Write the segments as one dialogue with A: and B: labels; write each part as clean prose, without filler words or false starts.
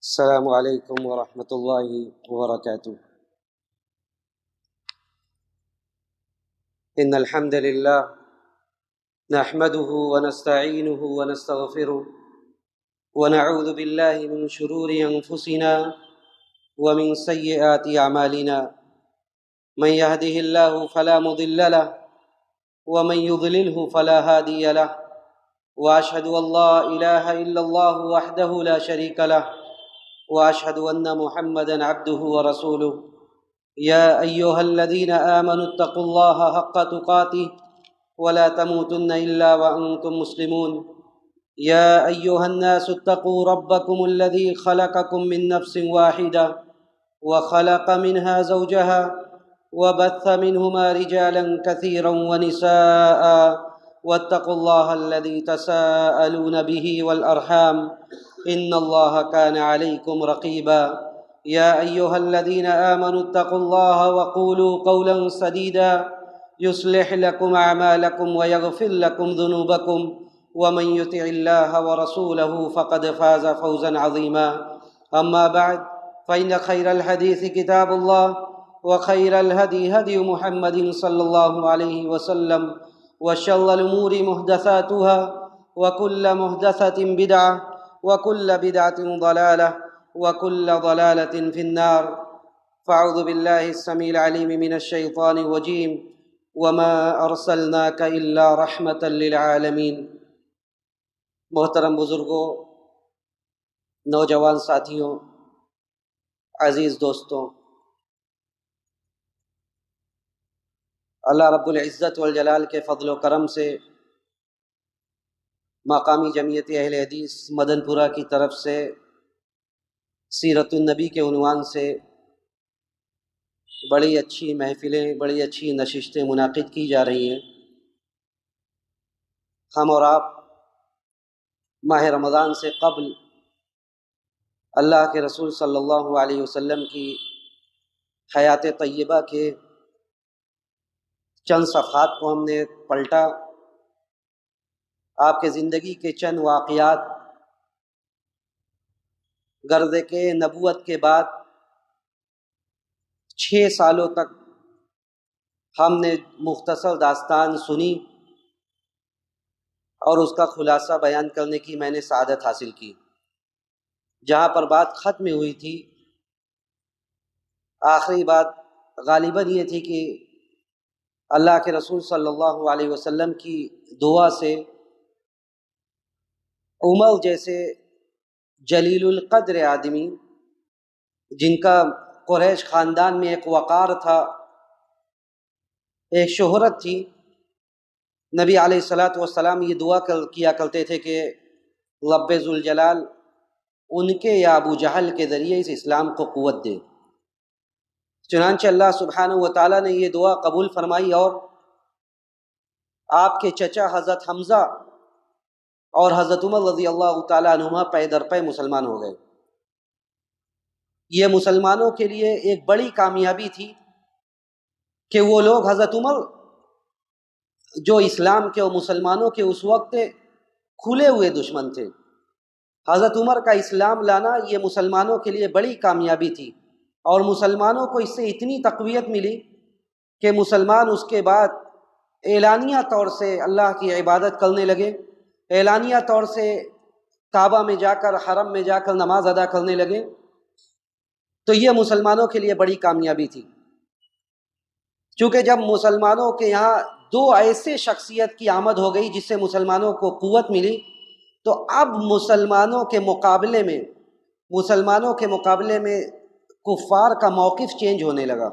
A: السلام علیکم ورحمۃ اللہ وبرکاتہ۔ ان الحمد للہ نحمده ونستعینه ونستغفره ونعوذ باللہ من شرور انفسنا ومن سیئات اعمالنا، من يهده اللہ فلا مضل له ومن يضلله فلا هادی له، واشهد ان لا الہ الا اللہ وحدہ لا شریک له، واشهد ان محمدا عبده ورسوله۔ يا ايها الذين آمنوا اتقوا الله حق تقاته ولا تموتن الا وانتم مسلمون۔ يا ايها الناس اتقوا ربكم الذي خلقكم من نفس واحدة وخلق منها زوجها وبث منهما رجالا كثيرا ونساء، واتقوا الله الذي تساءلون به والأرحام إن الله كان عليكم رقيبا۔ يا أيها الذين آمنوا اتقوا الله وقولوا قولا سديدا يصلح لكم أعمالكم ويغفر لكم ذنوبكم، ومن يطع الله ورسوله فقد فاز فوزا عظيما۔ أما بعد فإن خير الحديث كتاب الله، وخير الهدي هدي محمد صلى الله عليه وسلم، وشر الأمور محدثاتها، وكل محدثة بدعة، وكل بدعة ضلالة، وكل ضلالة في النار۔ فاعوذ بالله السميع العليم من الشيطان الرجيم، وما أرسلناك إلا رحمة للعالمين۔ محترم بزرگوں، نوجوان ساتھیوں، عزیز دوستوں، اللہ رب العزت والجلال کے فضل و کرم سے مقامی جمعیت اہل حدیث مدن پورہ کی طرف سے سیرت النبی کے عنوان سے بڑی اچھی محفلیں، بڑی اچھی نشستیں منعقد کی جا رہی ہیں۔ ہم اور آپ ماہ رمضان سے قبل اللہ کے رسول صلی اللہ علیہ وسلم کی حیات طیبہ کے چند صفحات کو ہم نے پلٹا۔ آپ کے زندگی کے چند واقعات، گرد کے نبوت کے بعد 6 سالوں تک ہم نے مختصر داستان سنی اور اس کا خلاصہ بیان کرنے کی میں نے سعادت حاصل کی۔ جہاں پر بات ختم ہوئی تھی، آخری بات غالباً یہ تھی کہ اللہ کے رسول صلی اللہ علیہ وسلم کی دعا سے عمر جیسے جلیل القدر آدمی، جن کا قریش خاندان میں ایک وقار تھا، ایک شہرت تھی، نبی علیہ الصلاۃ والسلام یہ دعا کیا کرتے تھے کہ رب ذوالجلال ان کے یا ابو جہل کے ذریعے اس اسلام کو قوت دے۔ چنانچہ اللہ سبحانہ و تعالیٰ نے یہ دعا قبول فرمائی اور آپ کے چچا حضرت حمزہ اور حضرت عمر رضی اللہ تعالیٰ عنہما پے در پے مسلمان ہو گئے۔ یہ مسلمانوں کے لیے ایک بڑی کامیابی تھی کہ وہ لوگ حضرت عمر جو اسلام کے اور مسلمانوں کے اس وقت کھلے ہوئے دشمن تھے، حضرت عمر کا اسلام لانا یہ مسلمانوں کے لیے بڑی کامیابی تھی، اور مسلمانوں کو اس سے اتنی تقویت ملی کہ مسلمان اس کے بعد اعلانیہ طور سے اللہ کی عبادت کرنے لگے، اعلانیہ طور سے کعبہ میں جا کر، حرم میں جا کر نماز ادا کرنے لگے۔ تو یہ مسلمانوں کے لیے بڑی کامیابی تھی، چونکہ جب مسلمانوں کے یہاں 2 ایسے شخصیت کی آمد ہو گئی جس سے مسلمانوں کو قوت ملی، تو اب مسلمانوں کے مقابلے میں کفار کا موقف چینج ہونے لگا۔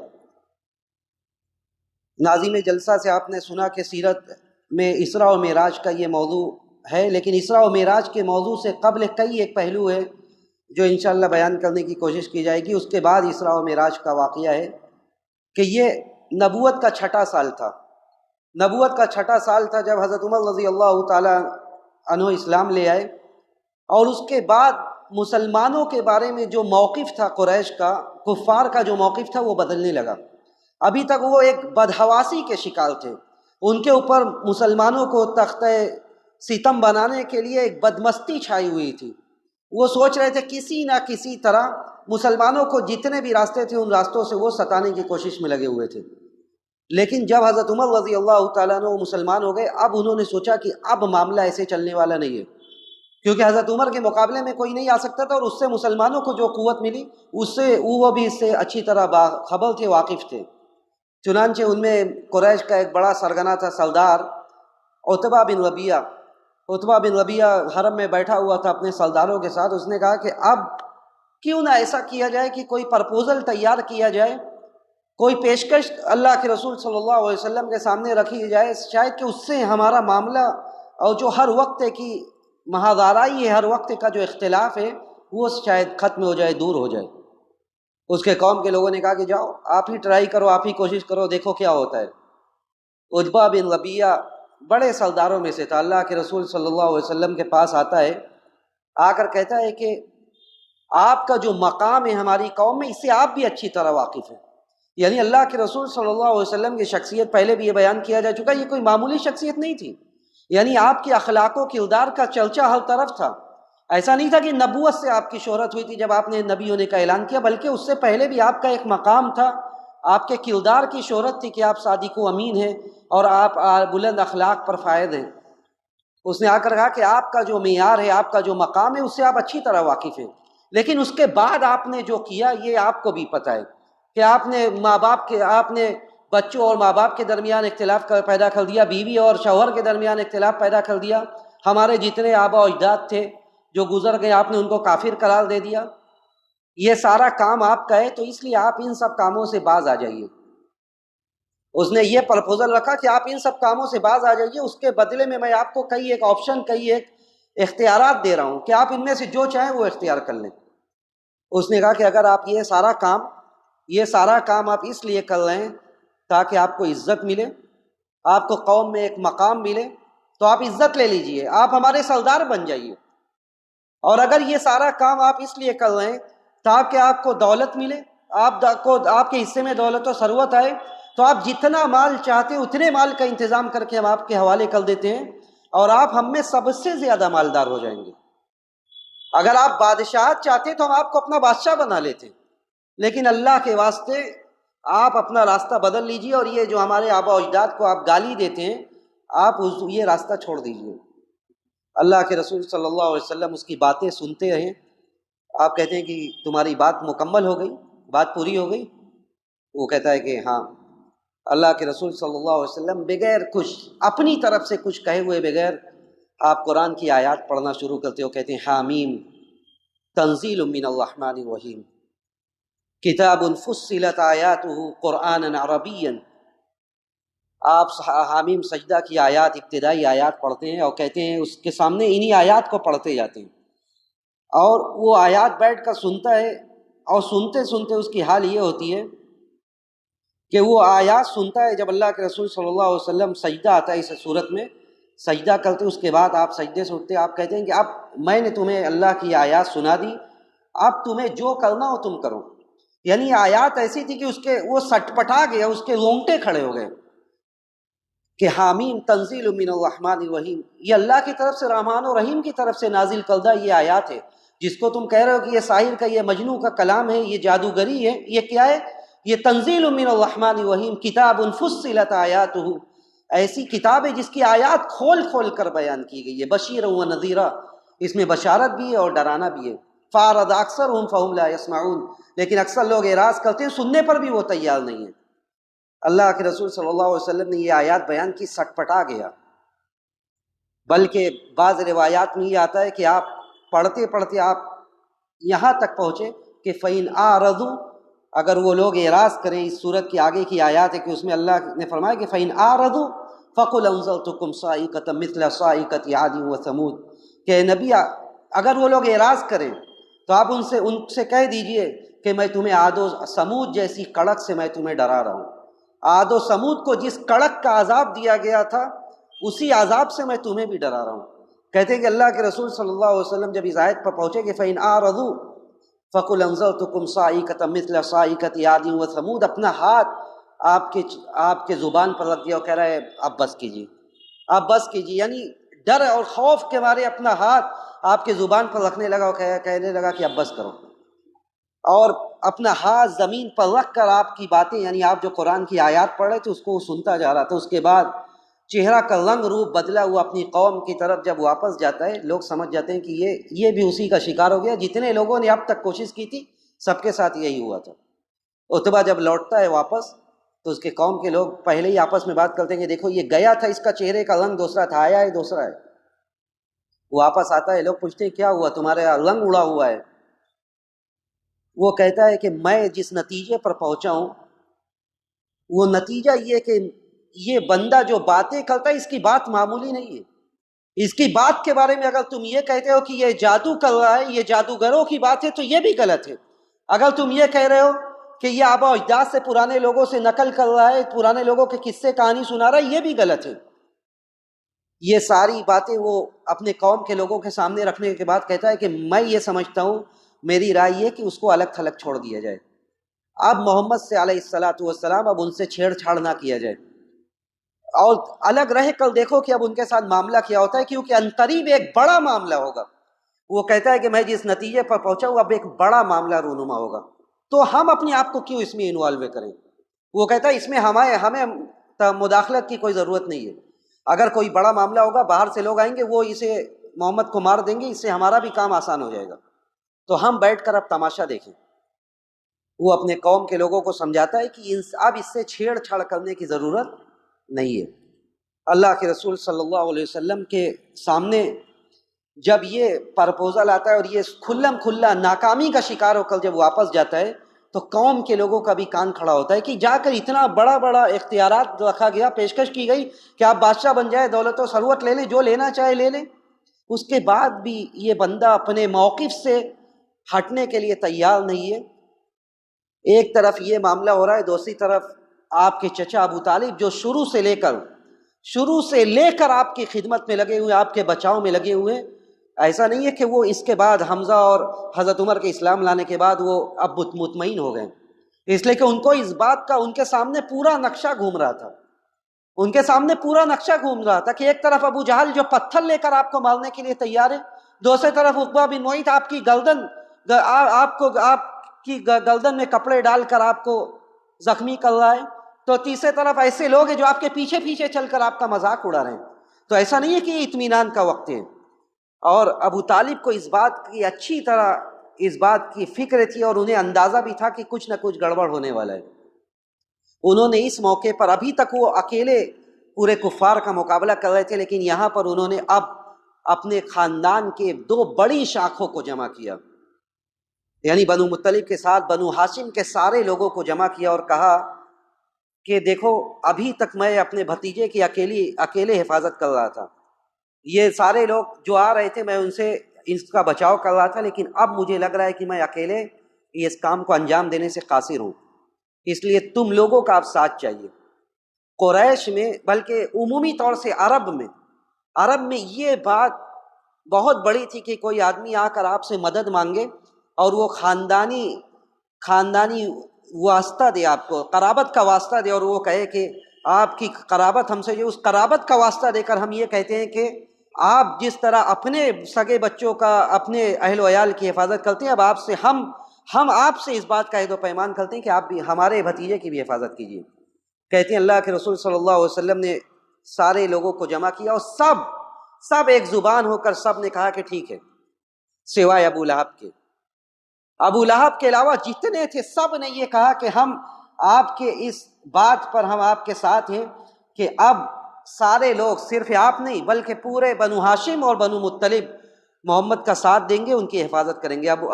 A: ناظم جلسہ سے آپ نے سنا کہ سیرت میں اسراء و معراج کا یہ موضوع ہے، لیکن اسراء و معراج کے موضوع سے قبل ایک پہلو ہے جو انشاءاللہ بیان کرنے کی کوشش کی جائے گی۔ اس کے بعد اسراء و معراج کا واقعہ ہے کہ یہ نبوت کا 6واں سال تھا۔ نبوت کا 6واں سال تھا جب حضرت عمر رضی اللہ تعالی عنہ اسلام لے آئے، اور اس کے بعد مسلمانوں کے بارے میں جو موقف تھا قریش کا، کفار کا جو موقف تھا وہ بدلنے لگا۔ ابھی تک وہ ایک بدحواسی کے شکار تھے، ان کے اوپر مسلمانوں کو تختہ ستم بنانے کے لیے ایک بدمستی چھائی ہوئی تھی، وہ سوچ رہے تھے کسی نہ کسی طرح مسلمانوں کو جتنے بھی راستے تھے ان راستوں سے وہ ستانے کی کوشش میں لگے ہوئے تھے۔ لیکن جب حضرت عمر رضی اللہ تعالیٰ عنہ مسلمان ہو گئے، اب انہوں نے سوچا کہ اب معاملہ ایسے چلنے والا نہیں ہے، کیونکہ حضرت عمر کے مقابلے میں کوئی نہیں آ سکتا تھا، اور اس سے مسلمانوں کو جو قوت ملی اس سے وہ بھی اس سے اچھی طرح باخبر تھے، واقف تھے۔ چنانچہ ان میں قریش کا ایک بڑا سرگنا تھا سردار عتبہ بن ربیعہ۔ عتبہ بن ربیعہ حرم میں بیٹھا ہوا تھا اپنے سرداروں کے ساتھ۔ اس نے کہا کہ اب کیوں نہ ایسا کیا جائے کہ کوئی پرپوزل تیار کیا جائے، کوئی پیشکش اللہ کے رسول صلی اللہ علیہ وسلم کے سامنے رکھی جائے، شاید کہ اس سے ہمارا معاملہ اور جو ہر وقت کی مہادارائی ہے، ہر وقت کا جو اختلاف ہے وہ شاید ختم ہو جائے، دور ہو جائے۔ اس کے قوم کے لوگوں نے کہا کہ جاؤ آپ ہی ٹرائی کرو، آپ ہی کوشش کرو، دیکھو کیا ہوتا ہے۔ عتبہ بن ربیعہ بڑے سرداروں میں سے تھا، اللہ کے رسول صلی اللہ علیہ وسلم کے پاس آتا ہے، آ کر کہتا ہے کہ آپ کا جو مقام ہے ہماری قوم میں، اس سے آپ بھی اچھی طرح واقف ہیں۔ یعنی اللہ کے رسول صلی اللہ علیہ وسلم کی شخصیت پہلے بھی یہ بیان کیا جا چکا، یہ کوئی معمولی شخصیت نہیں تھی، یعنی آپ کے اخلاق و کردار کا چرچا ہر طرف تھا۔ ایسا نہیں تھا کہ نبوت سے آپ کی شہرت ہوئی تھی جب آپ نے نبی ہونے کا اعلان کیا، بلکہ اس سے پہلے بھی آپ کا ایک مقام تھا، آپ کے کردار کی شہرت تھی کہ آپ صادق و امین ہیں اور آپ بلند اخلاق پر فائد ہیں۔ اس نے آ کر کہا کہ آپ کا جو معیار ہے، آپ کا جو مقام ہے، اس سے آپ اچھی طرح واقف ہیں، لیکن اس کے بعد آپ نے جو کیا یہ آپ کو بھی پتہ ہے کہ آپ نے بچوں اور ماں باپ کے درمیان اختلاف پیدا کر دیا، بیوی اور شوہر کے درمیان اختلاف پیدا کر دیا، ہمارے جتنے آبا و اجداد تھے جو گزر گئے آپ نے ان کو کافر قرار دے دیا۔ یہ سارا کام آپ کا ہے، تو اس لیے آپ ان سب کاموں سے باز آ جائیے۔ اس نے یہ پرپوزل رکھا کہ آپ ان سب کاموں سے باز آ جائیے، اس کے بدلے میں میں آپ کو کئی ایک آپشن، کئی ایک اختیارات دے رہا ہوں کہ آپ ان میں سے جو چاہیں وہ اختیار کر لیں۔ اس نے کہا کہ اگر آپ یہ سارا کام آپ اس لیے کر رہے ہیں تاکہ آپ کو عزت ملے، آپ کو قوم میں ایک مقام ملے، تو آپ عزت لے لیجئے، آپ ہمارے سردار بن جائیے۔ اور اگر یہ سارا کام آپ اس لیے کر رہے ہیں تاکہ آپ کو دولت ملے، آپ کے حصے میں دولت و ثروت آئے، تو آپ جتنا مال چاہتے ہیں اتنے مال کا انتظام کر کے ہم آپ کے حوالے کر دیتے ہیں، اور آپ ہم میں سب سے زیادہ مالدار ہو جائیں گے۔ اگر آپ بادشاہت چاہتے تو ہم آپ کو اپنا بادشاہ بنا لیتے، لیکن اللہ کے واسطے آپ اپنا راستہ بدل لیجئے، اور یہ جو ہمارے آبا و اجداد کو آپ گالی دیتے ہیں، آپ یہ راستہ چھوڑ دیجئے۔ اللہ کے رسول صلی اللہ علیہ وسلم اس کی باتیں سنتے رہے۔ آپ کہتے ہیں کہ تمہاری بات مکمل ہو گئی، بات پوری ہو گئی؟ وہ کہتا ہے کہ ہاں۔ اللہ کے رسول صلی اللہ علیہ وسلم بغیر کچھ اپنی طرف سے کچھ کہے ہوئے بغیر آپ قرآن کی آیات پڑھنا شروع کرتے ہو، کہتے ہیں حامیم تنزیل من الرحمن الرحیم کتاب فصلت آیاتہ قرآنا عربیا۔ آپ حامیم سجدہ کی آیات، ابتدائی آیات پڑھتے ہیں اور کہتے ہیں اس کے سامنے انہی آیات کو پڑھتے جاتے ہیں، اور وہ آیات بیٹھ کر سنتا ہے، اور سنتے سنتے اس کی حال یہ ہوتی ہے کہ وہ آیات سنتا ہے۔ جب اللہ کے رسول صلی اللہ علیہ وسلم سجدہ آتا ہے اس صورت میں، سجدہ کرتے اس کے بعد آپ سجدے سے اٹھتے، آپ کہتے ہیں کہ اب میں نے تمہیں اللہ کی آیات سنا دی، اب تمہیں جو کرنا ہو تم کرو۔ یعنی آیات ایسی تھی کہ وہ سٹپٹا گیا، اس کے رونگٹے کھڑے ہو گئے کہ حامیم تنزیل من الرحمن الرحیم، یہ اللہ کی طرف سے، رحمان و رحیم کی طرف سے نازل کردہ یہ آیات ہے۔ جس کو تم کہہ رہے ہو کہ یہ ساحر کا، یہ مجنوں کا کلام ہے، یہ جادوگری ہے، یہ کیا ہے؟ یہ تنزیل من الرحمن الرحیم کتاب فصلت آیاتہ، ایسی کتاب ہے جس کی آیات کھول کھول کر بیان کی گئی ہے، بشیر و نذیرہ، اس میں بشارت بھی ہے اور ڈرانا بھی ہے۔ فاعرض اکثرهم فهم لا يسمعون، لیکن اکثر لوگ اعراض کرتے ہیں، سننے پر بھی وہ تیار نہیں ہیں۔ اللہ کے رسول صلی اللہ علیہ وسلم نے یہ آیات بیان کی، سٹپٹا گیا۔ بلکہ بعض روایات میں یہ آتا ہے کہ آپ پڑھتے پڑھتے آپ یہاں تک پہنچے کہ فَإِنْ أَعْرَضُوا، اگر وہ لوگ اعراض کریں، اس صورت کی آگے کی آیات ہے کہ اس میں اللہ نے فرمایا کہ فَإِنْ أَعْرَضُوا فَقُلْ أَنذَرْتُكُمْ صَاعِقَةً مِثْلَ صَاعِقَةِ عَادٍ وَثَمُودَ، کہ نبی اگر وہ لوگ اعراض کریں تو آپ ان سے کہہ دیجئے کہ میں تمہیں عاد و سمود جیسی کڑک سے میں تمہیں ڈرا رہا ہوں۔ عاد و سمود کو جس کڑک کا عذاب دیا گیا تھا، اسی عذاب سے میں تمہیں بھی ڈرا رہا ہوں۔ کہتے ہیں کہ اللہ کے رسول صلی اللہ علیہ وسلم جب اس آیت پر پہنچے کہ فَإِنْ أَعْرَضُوا فَقُلْ أَنذَرْتُكُمْ صَاعِقَةً مِثْلَ صَاعِقَةِ عَادٍ وَثَمُودَ، اپنا ہاتھ آپ کے زبان پر رکھ دیا اور کہہ رہا ہے اب بس کیجیے، اب بس کیجیے، یعنی ڈر اور خوف کے مارے اپنا ہاتھ آپ کے زبان پر رکھنے لگا اور کہنے لگا کہ اب بس کرو، اور اپنا ہاتھ زمین پر رکھ کر آپ کی باتیں، یعنی آپ جو قرآن کی آیات پڑھ رہے تھے اس کو سنتا جا رہا تھا۔ اس کے بعد چہرہ کا رنگ روپ بدلا ہوا اپنی قوم کی طرف جب واپس جاتا ہے، لوگ سمجھ جاتے ہیں کہ یہ بھی اسی کا شکار ہو گیا، جتنے لوگوں نے اب تک کوشش کی تھی سب کے ساتھ یہی ہوا تھا۔ عتبہ جب لوٹتا ہے واپس تو اس کے قوم کے لوگ پہلے ہی آپس میں بات کرتے ہیں کہ دیکھو یہ گیا تھا، اس کا چہرے کا رنگ دوسرا تھا، آیا ہے دوسرا ہے۔ واپس آتا ہے، لوگ پوچھتے ہیں کیا ہوا، تمہارے رنگ اڑا ہوا ہے۔ وہ کہتا ہے کہ میں جس نتیجے پر پہنچا ہوں وہ نتیجہ یہ کہ یہ بندہ جو باتیں کرتا ہے اس کی بات معمولی نہیں ہے۔ اس کی بات کے بارے میں اگر تم یہ کہتے ہو کہ یہ جادو کر رہا ہے، یہ جادوگروں کی بات ہے، تو یہ بھی غلط ہے۔ اگر تم یہ کہہ رہے ہو کہ یہ آباء و اجداد سے پرانے لوگوں سے نقل کر رہا ہے، پرانے لوگوں کے قصے کہانی سنا رہا ہے، یہ بھی غلط ہے۔ یہ ساری باتیں وہ اپنے قوم کے لوگوں کے سامنے رکھنے کے بعد کہتا ہے کہ میں یہ سمجھتا ہوں، میری رائے یہ کہ اس کو الگ تھلگ چھوڑ دیا جائے۔ اب محمد سے علیہ الصلاۃ والسلام اب ان سے چھیڑ چھاڑ نہ کیا جائے، اور الگ رہ کر دیکھو کہ اب ان کے ساتھ معاملہ کیا ہوتا ہے، کیونکہ عنقریب ایک بڑا معاملہ ہوگا۔ وہ کہتا ہے کہ میں جس نتیجے پر پہنچا ہوں اب ایک بڑا معاملہ رونما ہوگا، تو ہم اپنے آپ کو کیوں اس میں انوالو کریں۔ وہ کہتا ہے اس میں ہمیں مداخلت کی کوئی ضرورت نہیں ہے۔ اگر کوئی بڑا معاملہ ہوگا، باہر سے لوگ آئیں گے، وہ اسے محمد کو مار دیں گے، اس سے ہمارا بھی کام آسان ہو جائے گا، تو ہم بیٹھ کر اب تماشا دیکھیں۔ وہ اپنے قوم کے لوگوں کو سمجھاتا ہے کہ اب اس سے چھیڑ چھاڑ کرنے کی ضرورت نہیں ہے۔ اللہ کے رسول صلی اللہ علیہ وسلم کے سامنے جب یہ پرپوزل آتا ہے اور یہ کھلم کھلا ناکامی کا شکار ہو کر جب واپس جاتا ہے، تو قوم کے لوگوں کا بھی کان کھڑا ہوتا ہے کہ جا کر اتنا بڑا بڑا اختیارات رکھا گیا، پیشکش کی گئی کہ آپ بادشاہ بن جائے، دولت و ثروت لے لیں، جو لینا چاہے لے لیں، اس کے بعد بھی یہ بندہ اپنے موقف سے ہٹنے کے لیے تیار نہیں ہے۔ ایک طرف یہ معاملہ ہو رہا ہے، دوسری طرف آپ کے چچا ابو طالب جو شروع سے لے کر آپ کی خدمت میں لگے ہوئے، آپ کے بچاؤ میں لگے ہوئے۔ ایسا نہیں ہے کہ وہ اس کے بعد حمزہ اور حضرت عمر کے اسلام لانے کے بعد وہ اب مطمئن ہو گئے، اس لیے کہ ان کو اس بات کا ان کے سامنے پورا نقشہ گھوم رہا تھا۔ ان کے سامنے پورا نقشہ گھوم رہا تھا کہ ایک طرف ابو جہل جو پتھر لے کر آپ کو مارنے کے لیے تیار ہے، دوسری طرف عقبہ بن معیط آپ کی گردن میں کپڑے ڈال کر آپ کو زخمی کر رہا ہے، تو تیسری طرف ایسے لوگ ہیں جو آپ کے پیچھے پیچھے چل کر آپ کا مذاق اڑا رہے ہیں۔ تو ایسا نہیں ہے کہ یہ اطمینان کا وقت ہے۔ اور ابو طالب کو اس بات کی اچھی طرح اس بات کی فکر تھی، اور انہیں اندازہ بھی تھا کہ کچھ نہ کچھ گڑبڑ ہونے والا ہے۔ انہوں نے اس موقع پر، ابھی تک وہ اکیلے پورے کفار کا مقابلہ کر رہے تھے، لیکن یہاں پر انہوں نے اب اپنے خاندان کے 2 بڑی شاخوں کو جمع کیا، یعنی بنو مطلب کے ساتھ بنو ہاشم کے سارے لوگوں کو جمع کیا اور کہا کہ دیکھو ابھی تک میں اپنے بھتیجے کی اکیلے حفاظت کر رہا تھا، یہ سارے لوگ جو آ رہے تھے میں ان سے اس کا بچاؤ کر رہا تھا، لیکن اب مجھے لگ رہا ہے کہ میں اکیلے اس کام کو انجام دینے سے قاصر ہوں، اس لیے تم لوگوں کا اب ساتھ چاہیے۔ قریش میں، بلکہ عمومی طور سے عرب میں یہ بات بہت بڑی تھی کہ کوئی آدمی آ کر آپ سے مدد مانگے اور وہ خاندانی واسطہ دے، آپ کو قرابت کا واسطہ دے، اور وہ کہے کہ آپ کی قرابت ہم سے جو، اس قرابت کا واسطہ دے کر ہم یہ کہتے ہیں کہ آپ جس طرح اپنے سگے بچوں کا، اپنے اہل و عیال کی حفاظت کرتے ہیں، اب آپ سے ہم آپ سے اس بات کا عہد و پیمان کرتے ہیں کہ آپ بھی ہمارے بھتیجے کی بھی حفاظت کیجیے۔ کہتے ہیں اللہ کے رسول صلی اللہ علیہ وسلم نے سارے لوگوں کو جمع کیا اور سب ایک زبان ہو کر سب نے کہا کہ ٹھیک ہے، سوائے ابو لہب کے علاوہ جتنے تھے سب نے یہ کہا کہ ہم آپ کے اس بات پر ہم آپ کے ساتھ ہیں کہ اب سارے لوگ، صرف آپ نہیں بلکہ پورے بنو ہاشم اور بنو مطلب محمد کا ساتھ دیں گے، ان کی حفاظت کریں گے۔ اب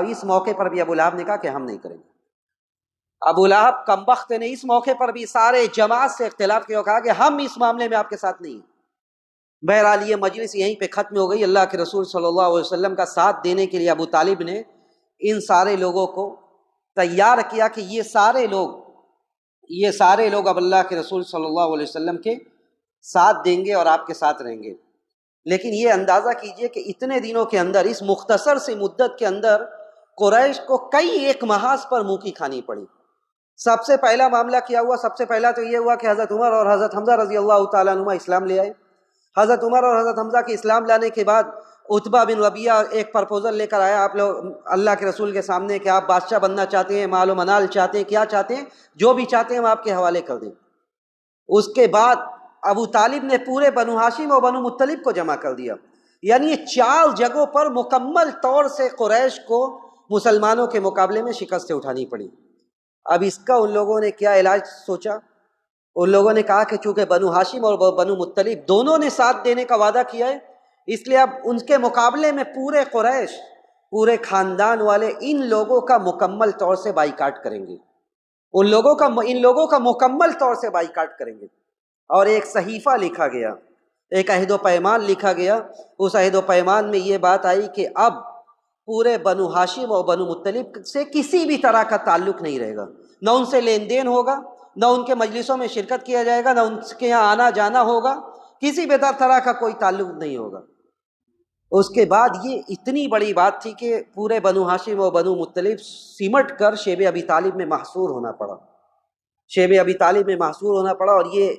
A: اس موقع پر بھی ابو لہب نے کہا کہ ہم نہیں کریں گے۔ ابو لہب کمبخت نے اس موقع پر بھی سارے جماعت سے اختلاف کیا اور کہا کہ ہم اس معاملے میں آپ کے ساتھ نہیں ہیں۔ بہرحال یہ مجلس یہیں پہ ختم ہو گئی۔ اللہ کے رسول صلی اللہ علیہ وسلم کا ساتھ دینے کے لیے ابو طالب نے ان سارے لوگوں کو تیار کیا کہ یہ سارے لوگ اب اللہ کے رسول صلی اللہ علیہ وسلم کے ساتھ دیں گے اور آپ کے ساتھ رہیں گے۔ لیکن یہ اندازہ کیجئے کہ اتنے دنوں کے اندر، اس مختصر سی مدت کے اندر، قریش کو کئی ایک محاذ پر منہ کی کھانی پڑی۔ سب سے پہلا معاملہ کیا ہوا، سب سے پہلا تو یہ ہوا کہ حضرت عمر اور حضرت حمزہ رضی اللہ تعالیٰ عنہما اسلام لے آئے۔ حضرت عمر اور حضرت حمزہ کے اسلام لانے کے بعد عتبہ بن ربیعہ ایک پرپوزل لے کر آیا آپ لوگ اللہ کے رسول کے سامنے کہ آپ بادشاہ بننا چاہتے ہیں، مال و منال چاہتے ہیں، کیا چاہتے ہیں، جو بھی چاہتے ہیں ہم آپ کے حوالے کر دیں۔ اس کے بعد ابو طالب نے پورے بنو ہاشم اور بنو مطلب کو جمع کر دیا، یعنی یہ 4 جگہوں پر مکمل طور سے قریش کو مسلمانوں کے مقابلے میں شکستیں اٹھانی پڑی۔ اب اس کا ان لوگوں نے کیا علاج سوچا؟ ان لوگوں نے کہا کہ چونکہ بنو ہاشم اور بنو مطلب دونوں نے ساتھ دینے کا وعدہ کیا ہے، اس لیے اب ان کے مقابلے میں پورے قریش، پورے خاندان والے ان لوگوں کا مکمل طور سے بائیکاٹ کریں گے، ان لوگوں کا مکمل طور سے بائیکاٹ کریں گے۔ اور ایک صحیفہ لکھا گیا، ایک عہد و پیمان لکھا گیا۔ اس عہد و پیمان میں یہ بات آئی کہ اب پورے بنو ہاشم اور بنو مطلب سے کسی بھی طرح کا تعلق نہیں رہے گا، نہ ان سے لین دین ہوگا، نہ ان کے مجلسوں میں شرکت کیا جائے گا، نہ ان کے یہاں آنا جانا ہوگا، کسی بھی طرح کا کوئی تعلق نہیں ہوگا۔ اس کے بعد یہ اتنی بڑی بات تھی کہ پورے بنو ہاشم اور بنو مطلب سمٹ کر شیب ابی طالب میں محصور ہونا پڑا، شیب ابی طالب میں محصور ہونا پڑا۔ اور یہ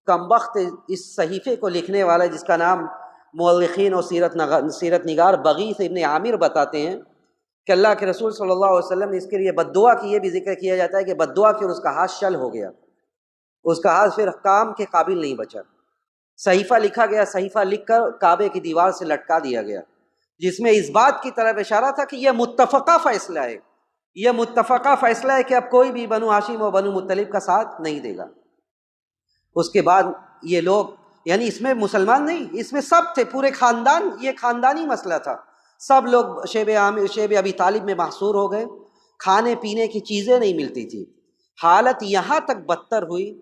A: کمبخت اس صحیفے کو لکھنے والا جس کا نام مورخین اور سیرت نگار بغیث ابن عامر بتاتے ہیں کہ اللہ کے رسول صلی اللہ علیہ وسلم نے اس کے لیے بد دعا کی، یہ بھی ذکر کیا جاتا ہے کہ بد دعا کی اور اس کا ہاتھ شل ہو گیا، اس کا ہاتھ پھر کام کے قابل نہیں بچا۔ صحیفہ لکھا گیا، صحیفہ لکھ کر کعبے کی دیوار سے لٹکا دیا گیا، جس میں اس بات کی طرف اشارہ تھا کہ یہ متفقہ فیصلہ ہے، یہ متفقہ فیصلہ ہے کہ اب کوئی بھی بنو ہاشم اور بنو مطلب کا ساتھ نہیں دے گا۔ اس کے بعد یہ لوگ، یعنی اس میں مسلمان نہیں، اس میں سب تھے، پورے خاندان، یہ خاندانی مسئلہ تھا، سب لوگ شیب ابی طالب میں محصور ہو گئے۔ کھانے پینے کی چیزیں نہیں ملتی تھی، حالت یہاں تک بدتر ہوئی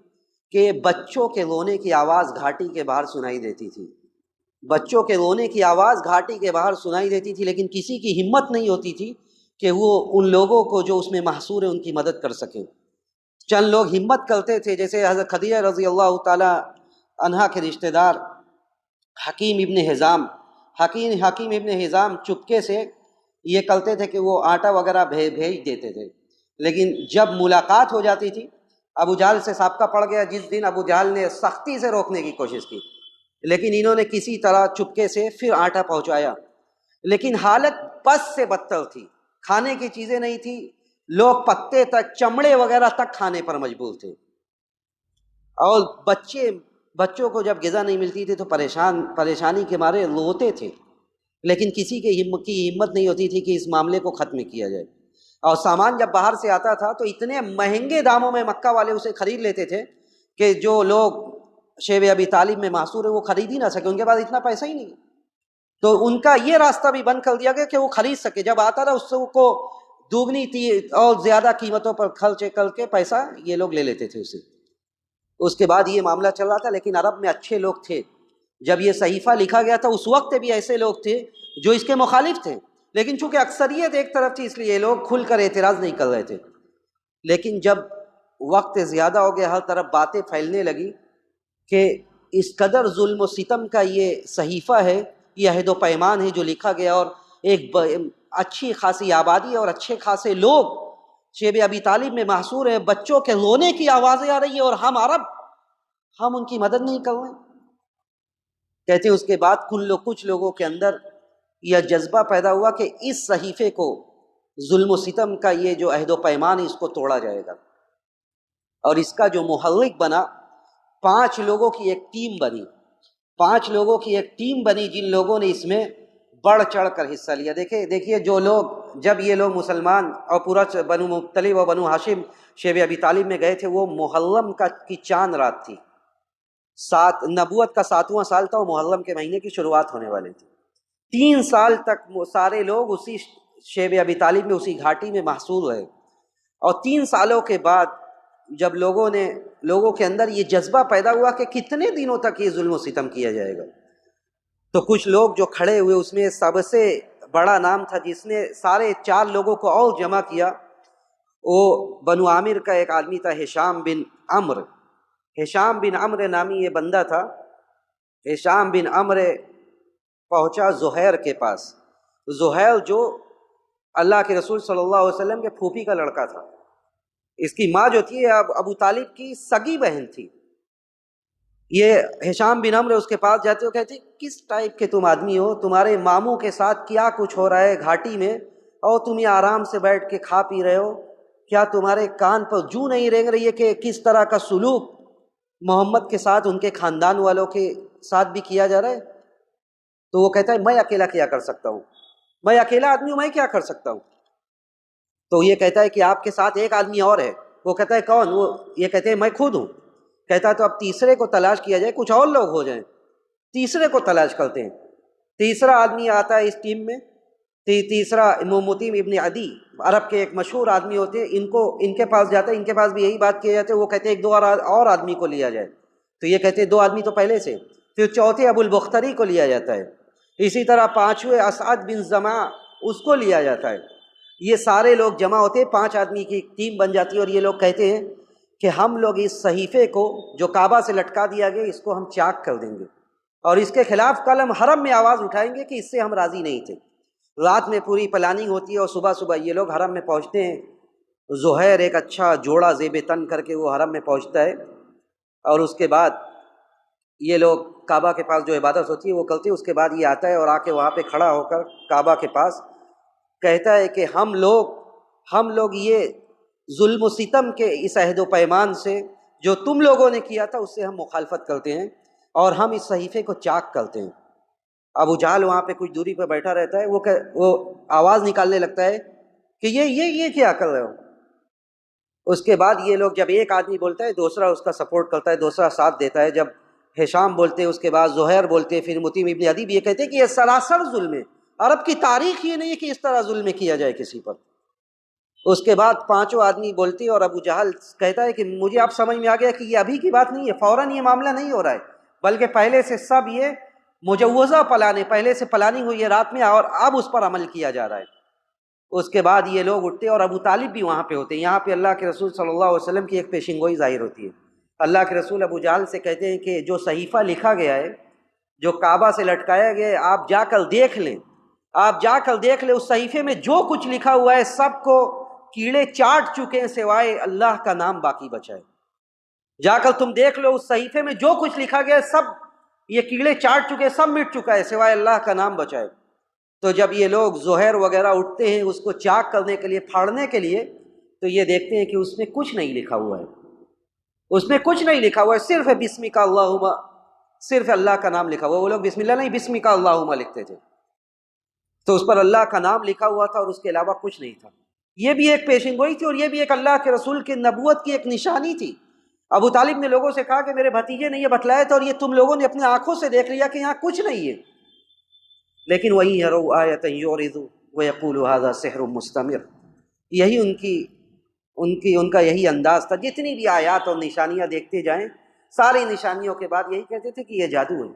A: کہ بچوں کے رونے کی آواز گھاٹی کے باہر سنائی دیتی تھی، بچوں کے رونے کی آواز گھاٹی کے باہر سنائی دیتی تھی، لیکن کسی کی ہمت نہیں ہوتی تھی کہ وہ ان لوگوں کو جو اس میں محصور ہیں ان کی مدد کر سکیں۔ چند لوگ ہمت کرتے تھے، جیسے حضرت خدیجہ رضی اللہ تعالی عنہا کے رشتہ دار حکیم ابن حزام چپکے سے یہ کرتے تھے کہ وہ آٹا وغیرہ بھیج دیتے تھے، لیکن جب ملاقات ہو جاتی تھی، ابو جہل سے سابقہ پڑ گیا، جس دن ابو جہل نے سختی سے روکنے کی کوشش کی، لیکن انہوں نے کسی طرح چپکے سے پھر آٹا پہنچایا، لیکن حالت بس سے بدتر تھی، کھانے کی چیزیں نہیں تھی، لوگ پتے تک، چمڑے وغیرہ تک کھانے پر مجبور تھے، اور بچوں کو جب غذا نہیں ملتی تھی تو پریشانی کے مارے روتے تھے، لیکن کسی کی ہمت نہیں ہوتی تھی کہ اس معاملے کو ختم کیا جائے۔ اور سامان جب باہر سے آتا تھا تو اتنے مہنگے داموں میں مکہ والے اسے خرید لیتے تھے کہ جو لوگ شیب ابی طالب میں محصور ہے وہ خرید ہی نہ سکے، ان کے پاس اتنا پیسہ ہی نہیں، تو ان کا یہ راستہ بھی بند کر دیا گیا کہ وہ خرید سکے، جب آتا تھا اس سے کو دوگنی اور زیادہ قیمتوں پر خرچ کر کے پیسہ یہ لوگ لے لیتے تھے اسے۔ اس کے بعد یہ معاملہ چل رہا تھا، لیکن عرب میں اچھے لوگ تھے، جب یہ صحیفہ لکھا گیا تھا اس وقت بھی ایسے لوگ تھے جو اس کے مخالف تھے، لیکن چونکہ اکثریت ایک طرف تھی اس لیے یہ لوگ کھل کر اعتراض نہیں کر رہے تھے۔ لیکن جب وقت زیادہ ہو گیا، ہر طرف باتیں پھیلنے لگی کہ اس قدر ظلم و ستم کا یہ صحیفہ ہے، یہ عہد و پیمان ہے جو لکھا گیا، اور ایک اچھی خاصی آبادی اور اچھے خاصے لوگ شیب ابی طالب میں محصور ہیں، بچوں کے رونے کی آوازیں آ رہی ہیں، اور ہم عرب ہم ان کی مدد نہیں کر رہے۔ کہتے ہیں اس کے بعد کچھ لوگوں کے اندر یہ جذبہ پیدا ہوا کہ اس صحیفے کو، ظلم و ستم کا یہ جو عہد و پیمان ہے، اس کو توڑا جائے گا، اور اس کا جو محرک بنا 5 لوگوں کی ایک ٹیم بنی، 5 لوگوں کی ایک ٹیم بنی جن لوگوں نے اس میں بڑھ چڑھ کر حصہ لیا۔ دیکھیے جو لوگ، جب یہ لوگ مسلمان اور پورا بنو مطلب اور بنو ہاشم شیب ابی طالب میں گئے تھے، وہ محرم کی چاند رات تھی، نبوت کا 7واں سال تھا، اور محرم کے مہینے کی شروعات ہونے والی تھی۔ 3 سال تک سارے لوگ اسی شیب ابی طالب میں، اسی گھاٹی میں محصور رہے، اور 3 سالوں کے بعد جب لوگوں کے اندر یہ جذبہ پیدا ہوا کہ کتنے دنوں تک یہ ظلم و ستم کیا جائے گا، تو کچھ لوگ جو کھڑے ہوئے، اس میں سب سے بڑا نام تھا جس نے سارے 4 لوگوں کو اور جمع کیا، وہ بنو عامر کا ایک آدمی تھا، ہشام بن عمرو نامی یہ بندہ تھا۔ ہشام بن عمرو پہنچا زہیر کے پاس، زہیر جو اللہ کے رسول صلی اللہ علیہ وسلم کے پھوپھی کا لڑکا تھا، اس کی ماں جو تھی ابو طالب کی سگی بہن تھی، یہ ہشام بن عمرو اس کے پاس جاتے ہو، کہتے کس ٹائپ کے تم آدمی ہو، تمہارے ماموں کے ساتھ کیا کچھ ہو رہا ہے گھاٹی میں، اور تم یہ آرام سے بیٹھ کے کھا پی رہے ہو، کیا تمہارے کان پر جوں نہیں رینگ رہی ہے کہ کس طرح کا سلوک محمد کے ساتھ ان کے خاندان والوں کے ساتھ بھی کیا جا رہا ہے؟ تو وہ کہتا ہے میں اکیلا کیا کر سکتا ہوں، میں اکیلا آدمی ہوں، میں کیا کر سکتا ہوں؟ تو یہ کہتا ہے کہ آپ کے ساتھ ایک آدمی اور ہے۔ وہ کہتا ہے کون؟ وہ یہ کہتے ہیں میں خود ہوں۔ کہتا ہے تو اب تیسرے کو تلاش کیا جائے، کچھ اور لوگ ہو جائیں، تیسرے کو تلاش کرتے ہیں۔ تیسرا آدمی آتا ہے اس ٹیم میں، تیسرا مطعم ابن عدی، عرب کے ایک مشہور آدمی ہوتے ہیں، ان کے پاس جاتا ہے، ان کے پاس بھی یہی بات کی جاتی ہے۔ وہ کہتے ہیں ایک دو اور آدمی کو لیا جائے، تو یہ کہتے ہیں دو آدمی تو پہلے سے۔ پھر چوتھے ابو البختری کو لیا جاتا ہے، اسی طرح پانچویں اسعد بن زمع اس کو لیا جاتا ہے۔ یہ سارے لوگ جمع ہوتے ہیں، 5 آدمی کی ٹیم بن جاتی ہے، اور یہ لوگ کہتے ہیں کہ ہم لوگ اس صحیفے کو جو کعبہ سے لٹکا دیا گیا اس کو ہم چاک کر دیں گے، اور اس کے خلاف کل ہم حرم میں آواز اٹھائیں گے کہ اس سے ہم راضی نہیں تھے۔ رات میں پوری پلاننگ ہوتی ہے، اور صبح صبح یہ لوگ حرم میں پہنچتے ہیں۔ زہیر ایک اچھا جوڑا زیب تن کر کے وہ حرم میں پہنچتا ہے، اور اس کے بعد یہ لوگ کعبہ کے پاس جو عبادت ہوتی ہے وہ کرتے ہیں۔ اس کے بعد یہ آتا ہے اور آ کے وہاں پہ کھڑا ہو کر کعبہ کے پاس کہتا ہے کہ ہم لوگ یہ ظلم و ستم کے اس عہد و پیمان سے جو تم لوگوں نے کیا تھا اس سے ہم مخالفت کرتے ہیں، اور ہم اس صحیفے کو چاک کرتے ہیں۔ ابو جہل وہاں پہ کچھ دوری پہ بیٹھا رہتا ہے، وہ آواز نکالنے لگتا ہے کہ یہ کیا کر رہے ہو؟ اس کے بعد یہ لوگ، جب ایک آدمی بولتا ہے دوسرا اس کا سپورٹ کرتا ہے، دوسرا ساتھ دیتا ہے۔ جب ہشام بولتے ہیں، اس کے بعد زہیر بولتے ہیں، پھر مطعم ابن عدی بھی یہ کہتے ہیں کہ یہ سراسر ظلم ہے، عرب کی تاریخ یہ نہیں ہے کہ اس طرح ظلم کیا جائے کسی پر۔ اس کے بعد 5 آدمی بولتے ہیں، اور ابو جہل کہتا ہے کہ مجھے اب سمجھ میں آ گیا کہ یہ ابھی کی بات نہیں ہے، فوراً یہ معاملہ نہیں ہو رہا ہے، بلکہ پہلے سے سب یہ مجوزہ پہلے سے پلاننگ ہوئی ہے رات میں، اور اب اس پر عمل کیا جا رہا ہے۔ اس کے بعد یہ لوگ اٹھتے ہیں، اور ابو طالب بھی وہاں پہ ہوتے ہیں۔ یہاں پہ اللہ کے رسول صلی اللہ علیہ وسلم کی ایک پیشن گوئی ظاہر ہوتی ہے۔ اللہ کے رسول ابو جہل سے کہتے ہیں کہ جو صحیفہ لکھا گیا ہے، جو کعبہ سے لٹکایا گیا ہے، آپ جا کر دیکھ لیں، اس صحیفے میں جو کچھ لکھا ہوا ہے سب کو کیڑے چاٹ چکے ہیں، سوائے اللہ کا نام باقی بچا ہے۔ جا کر تم دیکھ لو، اس صحیفے میں جو کچھ لکھا گیا ہے سب یہ کیڑے چاٹ چکے، سب مٹ چکا ہے، سوائے اللہ کا نام بچا ہے۔ تو جب یہ لوگ زہیر وغیرہ اٹھتے ہیں اس کو چاک کرنے کے لیے، پھاڑنے کے لیے، تو یہ دیکھتے ہیں کہ اس میں کچھ نہیں لکھا ہوا ہے، اس میں کچھ نہیں لکھا ہوا ہے، صرف بسمک اللہم، صرف اللہ کا نام لکھا ہوا۔ وہ لوگ بسم اللہ نہیں، بسمک اللہم لکھتے تھے، تو اس پر اللہ کا نام لکھا ہوا تھا، اور اس کے علاوہ کچھ نہیں تھا۔ یہ بھی ایک پیشن گوئی تھی، اور یہ بھی ایک اللہ کے رسول کی نبوت کی ایک نشانی تھی۔ ابو طالب نے لوگوں سے کہا کہ میرے بھتیجے نے یہ بتلایا تھا، اور یہ تم لوگوں نے اپنی آنکھوں سے دیکھ لیا کہ یہاں کچھ نہیں ہے، لیکن وَإِن يَرَوْا آيَةً يُعْرِضُوا وَيَقُولُوا هَذَا سِحْرٌ مُسْتَمِرٌ۔ یہی ان کا یہی انداز تھا۔ جتنی بھی آیات اور نشانیاں دیکھتے جائیں، ساری نشانیوں کے بعد یہی کہتے تھے کہ یہ جادو ہے،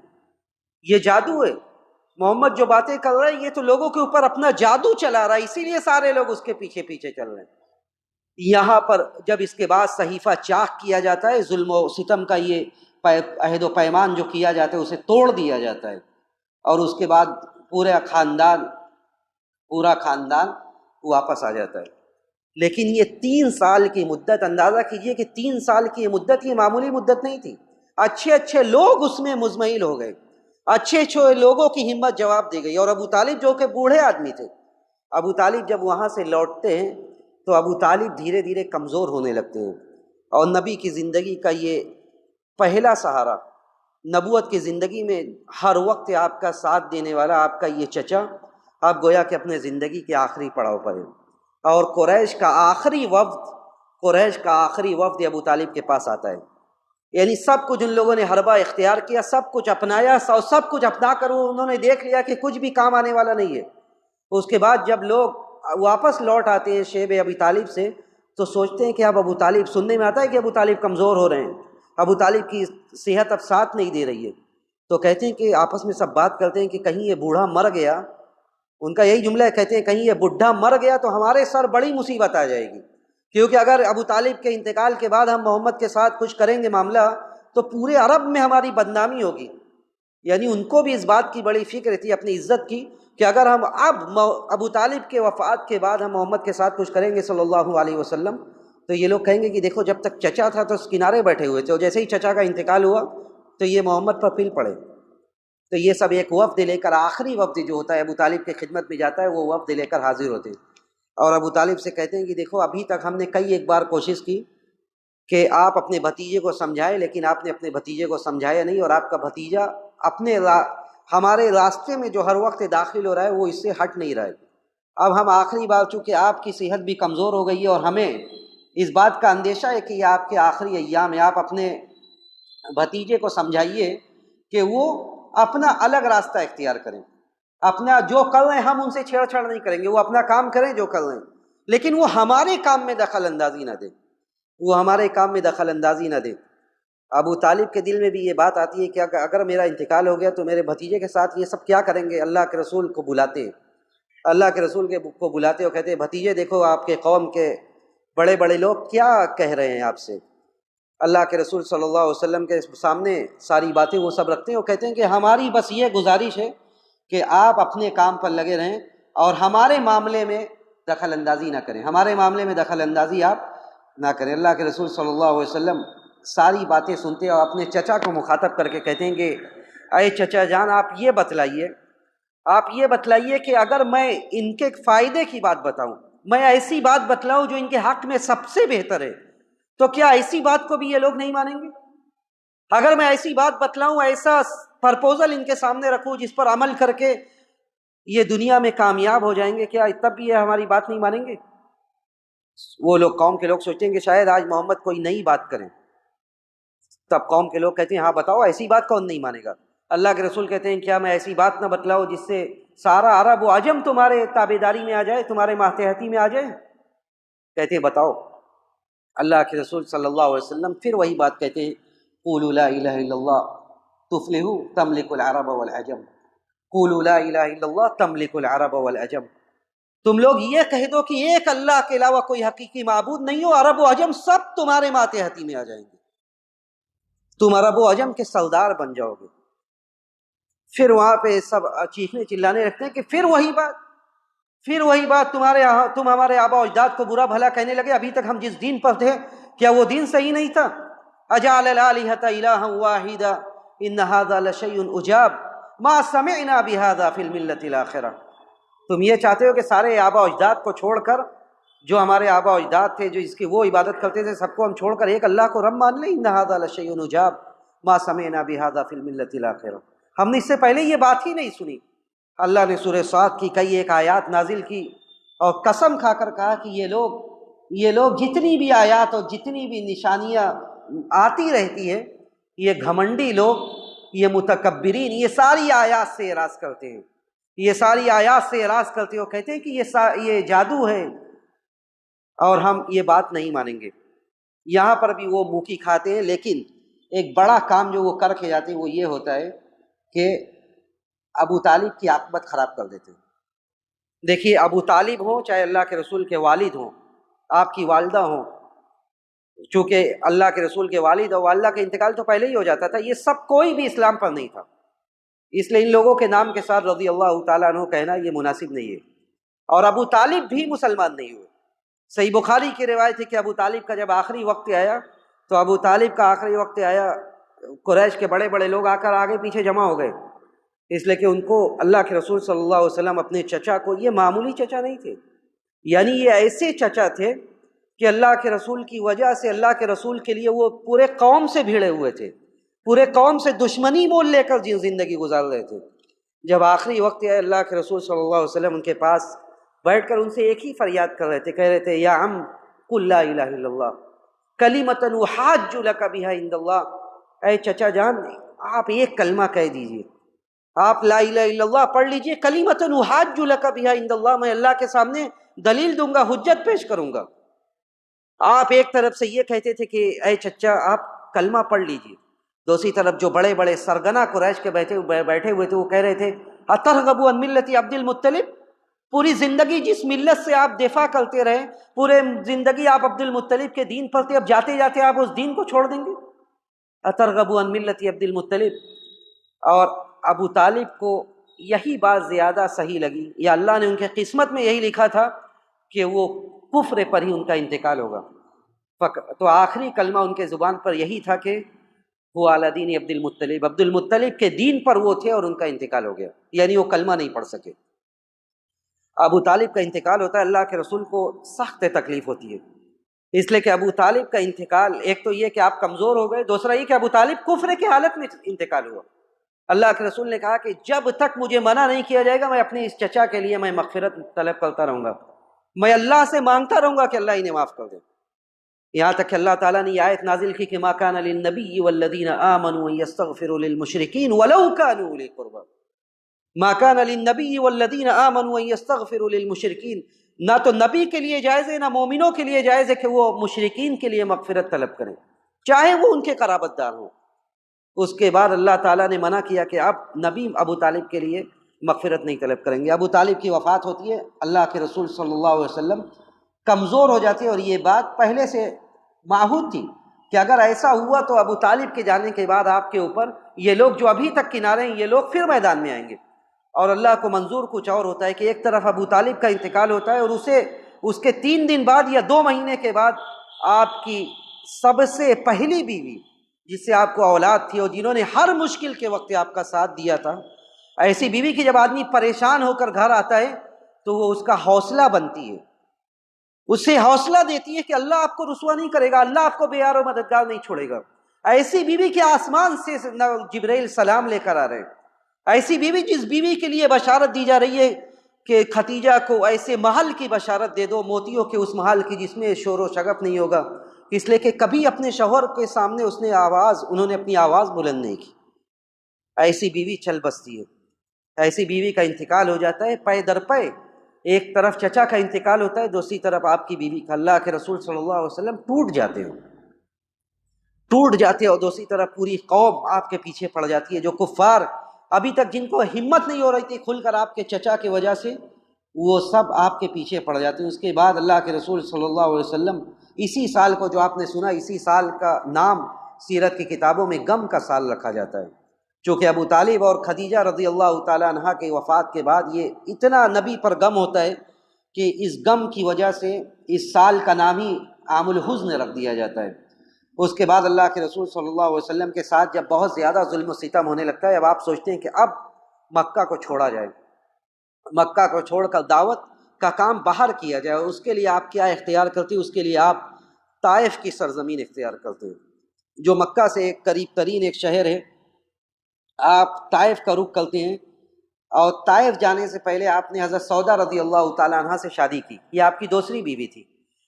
A: یہ جادو ہے، محمد جو باتیں کر رہا ہے یہ تو لوگوں کے اوپر اپنا جادو چلا رہا ہے، اسی لیے سارے لوگ اس کے پیچھے پیچھے چل رہے ہیں۔ یہاں پر جب اس کے بعد صحیفہ چاک کیا جاتا ہے، ظلم و ستم کا یہ عہد و پیمان جو کیا جاتا ہے اسے توڑ دیا جاتا ہے، اور اس کے بعد پورا خاندان واپس آ جاتا ہے۔ لیکن یہ 3 سال کی مدت، اندازہ کیجئے کہ 3 سال کی مدت یہ معمولی مدت نہیں تھی۔ اچھے لوگ اس میں مزمحل ہو گئے، اچھے لوگوں کی ہمت جواب دی گئی، اور ابو طالب جو کہ بوڑھے آدمی تھے، ابو طالب جب وہاں سے لوٹتے ہیں تو ابو طالب دھیرے دھیرے کمزور ہونے لگتے ہیں، اور نبی کی زندگی کا یہ پہلا سہارا، نبوت کی زندگی میں ہر وقت آپ کا ساتھ دینے والا آپ کا یہ چچا، آپ گویا کہ اپنے زندگی کے آخری پڑاؤ پر ہیں، اور قریش کا آخری وفد ابو طالب کے پاس آتا ہے۔ یعنی سب کچھ ان لوگوں نے حربہ اختیار کیا، سب کچھ اپنایا، اور سب کچھ اپنا کر انہوں نے دیکھ لیا کہ کچھ بھی کام آنے والا نہیں ہے۔ اس کے بعد جب لوگ واپس لوٹ آتے ہیں شیب ابی طالب سے، تو سوچتے ہیں کہ اب ابو طالب، سننے میں آتا ہے کہ ابو طالب کمزور ہو رہے ہیں، ابو طالب کی صحت اب ساتھ نہیں دے رہی ہے، تو کہتے ہیں کہ آپس میں سب بات کرتے ہیں کہ کہیں یہ بوڑھا مر گیا، ان کا یہی جملہ ہے، کہتے ہیں کہیں یہ بڈھا مر گیا تو ہمارے سر بڑی مصیبت آ جائے گی، کیونکہ اگر ابو طالب کے انتقال کے بعد ہم محمد کے ساتھ کچھ کریں گے معاملہ تو پورے عرب میں ہماری بدنامی ہوگی۔ یعنی ان کو بھی اس بات کی بڑی فکر تھی اپنی عزت کی، کہ اگر ہم اب ابو طالب کے وفات کے بعد ہم محمد کے ساتھ کچھ کریں گے صلی اللہ علیہ وسلم، تو یہ لوگ کہیں گے کہ دیکھو جب تک چچا تھا تو اس کنارے بیٹھے ہوئے تھے، اور جیسے ہی چچا کا انتقال ہوا تو یہ محمد پر پھر پڑے۔ تو یہ سب ایک وفد لے کر، آخری وفد جو ہوتا ہے ابو طالب کی خدمت میں جاتا ہے، وہ وفد لے کر حاضر ہوتے ہیں اور ابو طالب سے کہتے ہیں کہ دیکھو ابھی تک ہم نے کئی ایک بار کوشش کی کہ آپ اپنے بھتیجے کو سمجھائیں، لیکن آپ نے اپنے بھتیجے کو سمجھایا نہیں، اور آپ کا بھتیجا ہمارے راستے میں جو ہر وقت داخل ہو رہا ہے وہ اس سے ہٹ نہیں رہا ہے۔ اب ہم آخری بار، چونکہ آپ کی صحت بھی کمزور ہو گئی ہے اور ہمیں اس بات کا اندیشہ ہے کہ یہ آپ کے آخری ایام ہے، آپ اپنے بھتیجے کو سمجھائیے کہ وہ اپنا الگ راستہ اختیار کریں، اپنا جو کر رہے ہیں ہم ان سے چھیڑ چھاڑ نہیں کریں گے، وہ اپنا کام کریں جو کر رہے ہیں، لیکن وہ ہمارے کام میں دخل اندازی نہ دیں، وہ ہمارے کام میں دخل اندازی نہ دیں۔ ابو طالب کے دل میں بھی یہ بات آتی ہے کہ اگر میرا انتقال ہو گیا تو میرے بھتیجے کے ساتھ یہ سب کیا کریں گے۔ اللہ کے رسول کو بلاتے ہیں، اللہ کے رسول کو بلاتے اور کہتے ہیں بھتیجے دیکھو آپ کے قوم کے بڑے بڑے لوگ کیا کہہ رہے ہیں آپ سے۔ اللہ کے رسول صلی اللہ علیہ وسلم کے سامنے ساری باتیں وہ سب رکھتے ہیں اور کہتے ہیں کہ ہماری بس یہ گزارش ہے کہ آپ اپنے کام پر لگے رہیں اور ہمارے معاملے میں دخل اندازی نہ کریں، ہمارے معاملے میں دخل اندازی آپ نہ کریں۔ اللہ کے رسول صلی اللہ علیہ وسلم ساری باتیں سنتے اور اپنے چچا کو مخاطب کر کے کہتے ہیں کہ اے چچا جان، آپ یہ بتلائیے کہ اگر میں ان کے فائدے کی بات بتاؤں، میں ایسی بات بتلاؤں جو ان کے حق میں سب سے بہتر ہے، تو کیا ایسی بات کو بھی یہ لوگ نہیں مانیں گے؟ اگر میں ایسی بات بتلاؤں، ایسا پرپوزل ان کے سامنے رکھوں جس پر عمل کر کے یہ دنیا میں کامیاب ہو جائیں گے، کیا تب بھی یہ ہماری بات نہیں مانیں گے؟ وہ لوگ، قوم کے لوگ سوچیں گے شاید آج محمد کوئی نئی بات کریں، تب قوم کے لوگ کہتے ہیں ہاں بتاؤ ایسی بات کون نہیں مانے گا۔ اللہ کے رسول کہتے ہیں کیا میں ایسی بات نہ بتلاؤں جس سے سارا عرب و عجم تمہارے تابعداری میں آ جائے، تمہارے ماتحتی میں آ جائے؟ کہتے ہیں بتاؤ۔ اللہ کے رسول صلی اللہ علیہ وسلم پھر وہی بات کہتے ہیں، قولوا لا الہ الا اللہ تفلحوا تملک العرب والعجم، قولوا لا الہ الا اللہ تملک العرب والعجم، تم لوگ یہ کہہ دو کہ ایک اللہ کے علاوہ کوئی حقیقی معبود نہیں ہو، عرب و عجم سب تمہارے ماتحتی میں آ جائیں گے، تم عرب و عجم کے سردار بن جاؤ گے۔ پھر وہاں پہ سب چیخنے چلانے لگتے ہیں کہ پھر وہی بات تم ہمارے آبا و اجداد کو برا بھلا کہنے لگے، ابھی تک ہم جس دین پر تھے کیا وہ دین صحیح نہیں تھا؟ اجعل الالہۃ الہا واحدا ان ھذا لشیء عجاب ما سمعنا بہذا فی الملۃ الاخرہ۔ تم یہ چاہتے ہو کہ سارے آبا و اجداد کو چھوڑ کر، جو ہمارے آبا و اجداد تھے جو اس کی وہ عبادت کرتے تھے، سب کو ہم چھوڑ کر ایک اللہ کو رب مان لیں؟ ان ھذا لشیء عجاب ما سمعنا بہذا فی الملۃ الاخرہ، ہم نے اس سے پہلے یہ بات ہی نہیں سنی۔ اللہ نے سورہ صاد کی کئی ایک آیات نازل کی اور قسم کھا کر کہا کہ یہ لوگ جتنی بھی آیات اور جتنی بھی نشانیاں آتی رہتی ہے، یہ گھمنڈی لوگ، یہ متکبرین، یہ ساری آیات سے اعراض کرتے ہیں، یہ ساری آیات سے اعراض کرتے ہو، کہتے ہیں کہ یہ جادو ہے اور ہم یہ بات نہیں مانیں گے۔ یہاں پر بھی وہ منہ کی کھاتے ہیں، لیکن ایک بڑا کام جو وہ کر کے جاتے ہیں وہ یہ ہوتا ہے کہ ابو طالب کی عاقبت خراب کر دیتے ہیں۔ دیکھیے ابو طالب ہوں، چاہے اللہ کے رسول کے والد ہوں، آپ کی والدہ ہوں، چونکہ اللہ کے رسول کے والد اور والدہ کا انتقال تو پہلے ہی ہو جاتا تھا، یہ سب کوئی بھی اسلام پر نہیں تھا، اس لیے ان لوگوں کے نام کے ساتھ رضی اللہ تعالیٰ عنہ کہنا یہ مناسب نہیں ہے، اور ابو طالب بھی مسلمان نہیں ہوئے۔ صحیح بخاری کی روایت ہے کہ ابو طالب کا جب آخری وقت آیا تو ابو طالب کا آخری وقت آیا، قریش کے بڑے بڑے لوگ آ کر آگے پیچھے جمع ہو گئے، اس لیے کہ ان کو اللہ کے رسول صلی اللہ علیہ وسلم اپنے چچا کو، یہ معمولی چچا نہیں تھے، یعنی یہ ایسے چچا تھے کہ اللہ کے رسول کی وجہ سے، اللہ کے رسول کے لیے وہ پورے قوم سے بھیڑے ہوئے تھے، پورے قوم سے دشمنی مول لے کر زندگی گزار رہے تھے۔ جب آخری وقت آئے، اللہ کے رسول صلی اللہ علیہ وسلم ان کے پاس بیٹھ کر ان سے ایک ہی فریاد کر رہے تھے، کہہ رہے تھے یا عم قل لا الہ الا اللہ کلمۃ احاج لک بہا عند اللہ، اے چچا جان آپ ایک کلمہ کہہ دیجئے، آپ لا الہ الا اللہ پڑھ لیجئے، کلمۃ احاج لک بہا عند اللہ، میں اللہ کے سامنے دلیل دوں گا، حجت پیش کروں گا۔ آپ ایک طرف سے یہ کہتے تھے کہ اے چچا آپ کلمہ پڑھ لیجئے، دوسری طرف جو بڑے بڑے سرگنا قریش کے بیٹھے ہوئے تھے وہ کہہ رہے تھے اترغب عن ملت عبد المطلب، پوری زندگی جس ملت سے آپ دفاع کرتے رہے، پورے زندگی آپ عبد المطلب کے دین پر تھے، اب جاتے جاتے آپ اس دین کو چھوڑ دیں گے؟ اترغب عن ملت عبد المطلب۔ اور ابو طالب کو یہی بات زیادہ صحیح لگی، یا اللہ نے ان کے قسمت میں یہی لکھا تھا کہ وہ کفر پر ہی ان کا انتقال ہوگا، تو آخری کلمہ ان کے زبان پر یہی تھا کہ وہ علی دین عبد المطلب، عبد المطلب کے دین پر وہ تھے اور ان کا انتقال ہو گیا، یعنی وہ کلمہ نہیں پڑھ سکے۔ ابو طالب کا انتقال ہوتا ہے، اللہ کے رسول کو سخت تکلیف ہوتی ہے، اس لیے کہ ابو طالب کا انتقال، ایک تو یہ کہ آپ کمزور ہو گئے، دوسرا یہ کہ ابو طالب کفر کی حالت میں انتقال ہوا۔ اللہ کے رسول نے کہا کہ جب تک مجھے منع نہیں کیا جائے گا میں اپنے اس چچا کے لیے میں مغفرت طلب کرتا رہوں گا، میں اللہ سے مانگتا رہوں گا کہ اللہ انہیں معاف کر دے، یہاں تک کہ اللہ تعالیٰ نے یہ آیت نازل کی کہ ما کان للنبی والذین آمنوا ان یستغفروا للمشرکین ولو کانوا اولی قربی، ما کان للنبی والذین آمنوا ان یستغفروا للمشرکین، نہ تو نبی کے لیے جائز ہے نہ مومنوں کے لیے جائز ہے کہ وہ مشرکین کے لیے مغفرت طلب کریں، چاہے وہ ان کے قرابت دار ہوں۔ اس کے بعد اللہ تعالیٰ نے منع کیا کہ اب نبی ابو طالب کے لیے مغفرت نہیں طلب کریں گے۔ ابو طالب کی وفات ہوتی ہے، اللہ کے رسول صلی اللہ علیہ وسلم کمزور ہو جاتے ہیں، اور یہ بات پہلے سے معہود تھی کہ اگر ایسا ہوا تو ابو طالب کے جانے کے بعد آپ کے اوپر یہ لوگ جو ابھی تک کنارے ہیں یہ لوگ پھر میدان میں آئیں گے، اور اللہ کو منظور کچھ اور ہوتا ہے کہ ایک طرف ابو طالب کا انتقال ہوتا ہے اور اس کے 3 دن بعد یا 2 مہینے کے بعد آپ کی سب سے پہلی بیوی جس سے آپ کو اولاد تھی اور جنہوں نے ہر مشکل کے وقت آپ کا ساتھ دیا تھا، ایسی بیوی کی جب آدمی پریشان ہو کر گھر آتا ہے تو وہ اس کا حوصلہ بنتی ہے، اسے حوصلہ دیتی ہے کہ اللہ آپ کو رسوا نہیں کرے گا، اللہ آپ کو بے یار و مددگار نہیں چھوڑے گا۔ ایسی بیوی کے آسمان سے جبرائیل سلام لے کر آ رہے ہیں، ایسی بیوی جس بیوی کے لیے بشارت دی جا رہی ہے کہ ختیجہ کو ایسے محل کی بشارت دے دو، موتیوں کے اس محل کی جس میں شور و شغف نہیں ہوگا، اس لیے کہ کبھی اپنے شوہر کے سامنے انہوں نے اپنی آواز بلند نہیں کی۔ ایسی بیوی چل بستی ہے، ایسی بیوی کا انتقال ہو جاتا ہے پے در پے، ایک طرف چچا کا انتقال ہوتا ہے، دوسری طرف آپ کی بیوی کا۔ اللہ کے رسول صلی اللہ علیہ وسلم ٹوٹ جاتے ہیں اور دوسری طرف پوری قوم آپ کے پیچھے پڑ جاتی ہے، جو کفار ابھی تک جن کو ہمت نہیں ہو رہی تھی کھل کر آپ کے چچا کی وجہ سے، وہ سب آپ کے پیچھے پڑ جاتے ہیں۔ اس کے بعد اللہ کے رسول صلی اللہ علیہ وسلم اسی سال کو جو آپ نے سنا، اسی سال کا نام سیرت کی کتابوں میں غم کا سال رکھا جاتا ہے، چونکہ ابو طالب اور خدیجہ رضی اللہ تعالیٰ عنہا کے وفات کے بعد یہ اتنا نبی پر غم ہوتا ہے کہ اس غم کی وجہ سے اس سال کا نام ہی عام الحزن رکھ دیا جاتا ہے۔ اس کے بعد اللہ کے رسول صلی اللہ علیہ وسلم کے ساتھ جب بہت زیادہ ظلم و ستم ہونے لگتا ہے، اب آپ سوچتے ہیں کہ اب مکہ کو چھوڑا جائے، مکہ کو چھوڑ کر دعوت کا کام باہر کیا جائے، اور اس کے لیے آپ کیا اختیار کرتے ہیں؟ اس کے لیے آپ طائف کی سرزمین اختیار کرتے ہیں، جو مکہ سے قریب ترین ایک شہر ہے۔ آپ طائف کا رخ کرتے ہیں، اور طائف جانے سے پہلے آپ نے حضرت سودا رضی اللہ تعالیٰ عنہ سے شادی کی، یہ آپ کی دوسری بیوی تھی،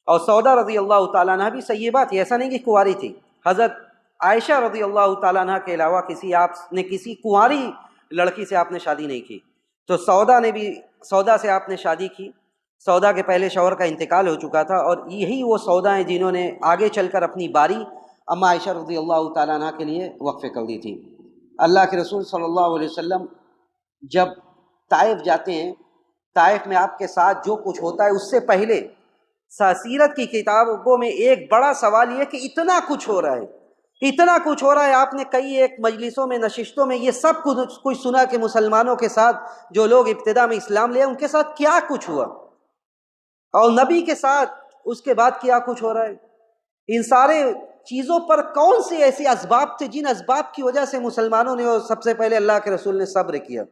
A: اور سودا رضی اللہ تعالیٰ عنہ بھی سیبہ تھی، ایسا نہیں کہ کنواری تھی۔ حضرت عائشہ رضی اللہ تعالیٰ عنہ کے علاوہ کسی کنواری لڑکی سے آپ نے شادی نہیں کی، تو سودا سے آپ نے شادی کی۔ سودا کے پہلے شوہر کا انتقال ہو چکا تھا، اور یہی وہ سودا ہیں جنہوں نے آگے چل کر اپنی باری اما عائشہ رضی اللہ تعالیٰ عنہ کے لیے وقف کر دی تھی۔ اللہ کے رسول صلی اللہ علیہ وسلم جب طائف جاتے ہیں، طائف میں آپ کے ساتھ جو کچھ ہوتا ہے اس سے پہلے سیرت کی کتابوں میں ایک بڑا سوال یہ کہ اتنا کچھ ہو رہا ہے، آپ نے کئی ایک مجلسوں میں نشستوں میں یہ سب کچھ سنا کہ مسلمانوں کے ساتھ جو لوگ ابتدا میں اسلام لے ان کے ساتھ کیا کچھ ہوا، اور نبی کے ساتھ اس کے بعد کیا کچھ ہو رہا ہے۔ ان سارے چیزوں پر کون سے ایسے اسباب تھے جن اسباب کی وجہ سے مسلمانوں نے، اور سب سے پہلے اللہ کے رسول نے صبر کیا؟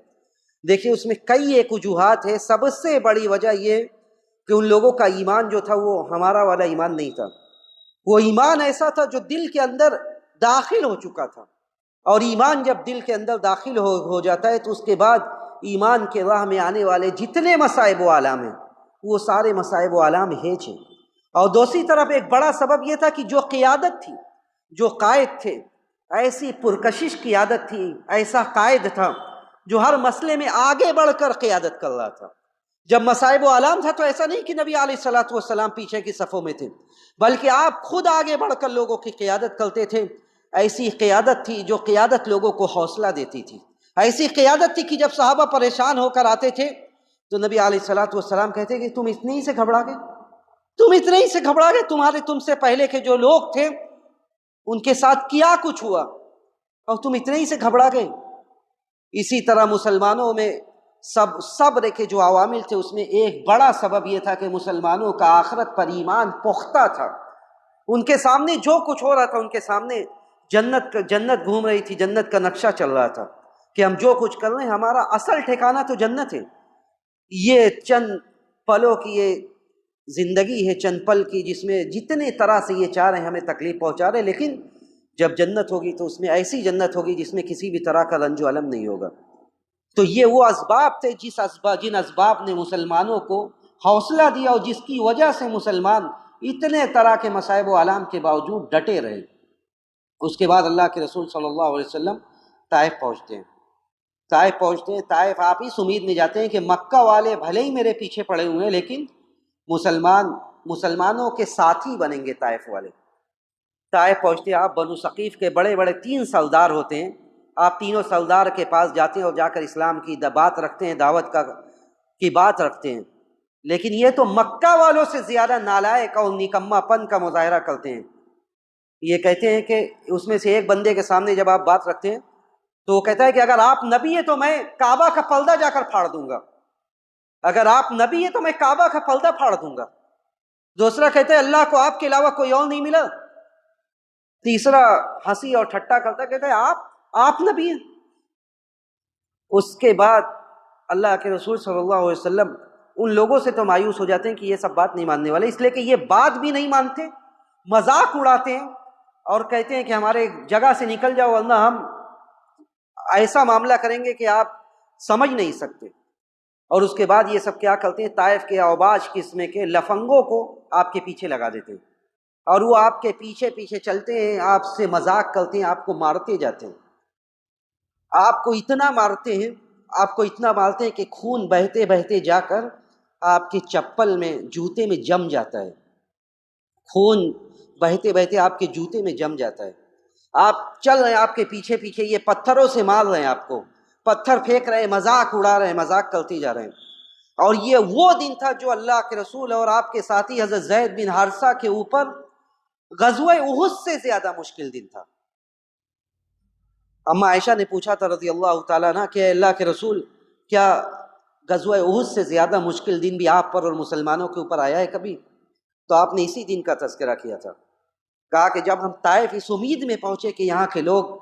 A: دیکھیے اس میں کئی ایک وجوہات ہیں، سب سے بڑی وجہ یہ کہ ان لوگوں کا ایمان جو تھا وہ ہمارا والا ایمان نہیں تھا، وہ ایمان ایسا تھا جو دل کے اندر داخل ہو چکا تھا، اور ایمان جب دل کے اندر داخل ہو جاتا ہے تو اس کے بعد ایمان کے راہ میں آنے والے جتنے مصائب و آلام ہیں وہ سارے مصائب و آلام ہیج ہیں۔ اور دوسری طرف ایک بڑا سبب یہ تھا کہ جو قیادت تھی، جو قائد تھے، ایسی پرکشش قیادت تھی، ایسا قائد تھا جو ہر مسئلے میں آگے بڑھ کر قیادت کر رہا تھا۔ جب مصائب و آلام تھا تو ایسا نہیں کہ نبی علیہ الصلوۃ والسلام پیچھے کی صفوں میں تھے، بلکہ آپ خود آگے بڑھ کر لوگوں کی قیادت کرتے تھے۔ ایسی قیادت تھی جو قیادت لوگوں کو حوصلہ دیتی تھی، ایسی قیادت تھی کہ جب صحابہ پریشان ہو کر آتے تھے تو نبی علیہ الصلوۃ والسلام کہتے کہ تم اتنے ہی سے گھبرا گئے، تم سے پہلے کے جو لوگ تھے ان کے ساتھ کیا کچھ ہوا اور تم اتنے ہی سے گھبرا گئے۔ اسی طرح مسلمانوں میں صبر کے جو عوامل تھے اس میں ایک بڑا سبب یہ تھا کہ مسلمانوں کا آخرت پر ایمان پختہ تھا، ان کے سامنے جو کچھ ہو رہا تھا، ان کے سامنے جنت گھوم رہی تھی، جنت کا نقشہ چل رہا تھا کہ ہم جو کچھ کر رہے ہیں ہمارا اصل ٹھکانہ تو جنت ہے. یہ چند پلوں کی یہ زندگی ہے، چند پل کی، جس میں جتنے طرح سے یہ چاہ رہے ہیں ہمیں تکلیف پہنچا رہے ہیں، لیکن جب جنت ہوگی تو اس میں ایسی جنت ہوگی جس میں کسی بھی طرح کا رنج و الم نہیں ہوگا. تو یہ وہ اسباب تھے جن اسباب نے مسلمانوں کو حوصلہ دیا اور جس کی وجہ سے مسلمان اتنے طرح کے مصائب و آلام کے باوجود ڈٹے رہے. اس کے بعد اللہ کے رسول صلی اللہ علیہ وسلم طائف پہنچتے ہیں. طائف آپ اس امید میں جاتے ہیں کہ مکہ والے بھلے ہی میرے پیچھے پڑے ہوئے ہیں لیکن مسلمانوں کے ساتھی بنیں گے طائف والے. طائف پہنچتے ہیں آپ. بنو ثقیف کے بڑے بڑے 3 سردار ہوتے ہیں. آپ تینوں سردار کے پاس جاتے ہیں اور جا کر اسلام کی بات رکھتے ہیں، دعوت کی بات رکھتے ہیں. لیکن یہ تو مکہ والوں سے زیادہ نالائق اور نکما پن کا مظاہرہ کرتے ہیں. یہ کہتے ہیں کہ اس میں سے ایک بندے کے سامنے جب آپ بات رکھتے ہیں تو وہ کہتا ہے کہ اگر آپ نبی ہیں تو میں کعبہ کا پردہ جا کر پھاڑ دوں گا. اگر آپ نبی ہیں تو میں کعبہ کا پردہ پھاڑ دوں گا. دوسرا کہتا ہے اللہ کو آپ کے علاوہ کوئی اور نہیں ملا. تیسرا ہنسی اور ٹھٹا کرتا کہتا ہے آپ نبی ہیں. اس کے بعد اللہ کے رسول صلی اللہ علیہ وسلم ان لوگوں سے تو مایوس ہو جاتے ہیں کہ یہ سب بات نہیں ماننے والے، اس لیے کہ یہ بات بھی نہیں مانتے، مذاق اڑاتے ہیں اور کہتے ہیں کہ ہمارے جگہ سے نکل جاؤ ورنہ ہم ایسا معاملہ کریں گے کہ آپ سمجھ نہیں سکتے. اور اس کے بعد یہ سب کیا کرتے ہیں، طائف کے اوباش قسم کے لفنگوں کو آپ کے پیچھے لگا دیتے ہیں اور وہ آپ کے پیچھے پیچھے چلتے ہیں، آپ سے مذاق کرتے ہیں، آپ کو مارتے جاتے ہیں. آپ کو اتنا مارتے ہیں کہ خون بہتے بہتے جا کر آپ کے چپل میں، جوتے میں جم جاتا ہے. خون بہتے بہتے آپ کے جوتے میں جم جاتا ہے. آپ چل رہے ہیں، آپ کے پیچھے پیچھے یہ پتھروں سے مار رہے ہیں، آپ کو پتھر پھینک رہے ہیں، مذاق اڑا رہے ہیں، مذاق کرتے جا رہے ہیں. اور یہ وہ دن تھا جو اللہ کے رسول اور آپ کے ساتھی حضرت زید بن حارثہ کے اوپر غزوہ احد سے زیادہ مشکل دن تھا. اما عائشہ نے پوچھا تھا رضی اللہ تعالیٰ عنہ کہ اللہ کے رسول کیا غزوہ احد سے زیادہ مشکل دن بھی آپ پر اور مسلمانوں کے اوپر آیا ہے کبھی؟ تو آپ نے اسی دن کا تذکرہ کیا تھا. کہا کہ جب ہم طائف اس امید میں پہنچے کہ یہاں کے لوگ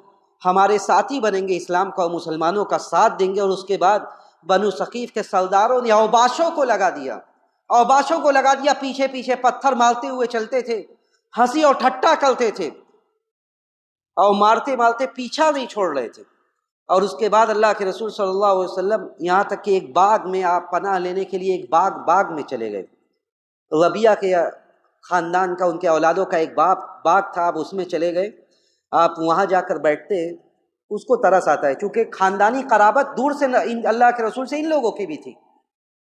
A: ہمارے ساتھی بنیں گے، اسلام کا اور مسلمانوں کا ساتھ دیں گے، اور اس کے بعد بنو ثقیف کے سرداروں نے اوباشوں کو لگا دیا، پیچھے پیچھے پتھر مارتے ہوئے چلتے تھے، ہنسی اور ٹھٹا کرتے تھے اور مارتے مارتے پیچھا نہیں چھوڑ رہے تھے. اور اس کے بعد اللہ کے رسول صلی اللہ علیہ وسلم یہاں تک کہ ایک باغ میں آپ پناہ لینے کے لیے ایک باغ میں چلے گئے. ربیعہ کے خاندان کا، ان کے اولادوں کا ایک باغ تھا، آپ اس میں چلے گئے. آپ وہاں جا کر بیٹھتے ہیں، اس کو ترس آتا ہے، چونکہ خاندانی قرابت دور سے اللہ کے رسول سے ان لوگوں کی بھی تھی.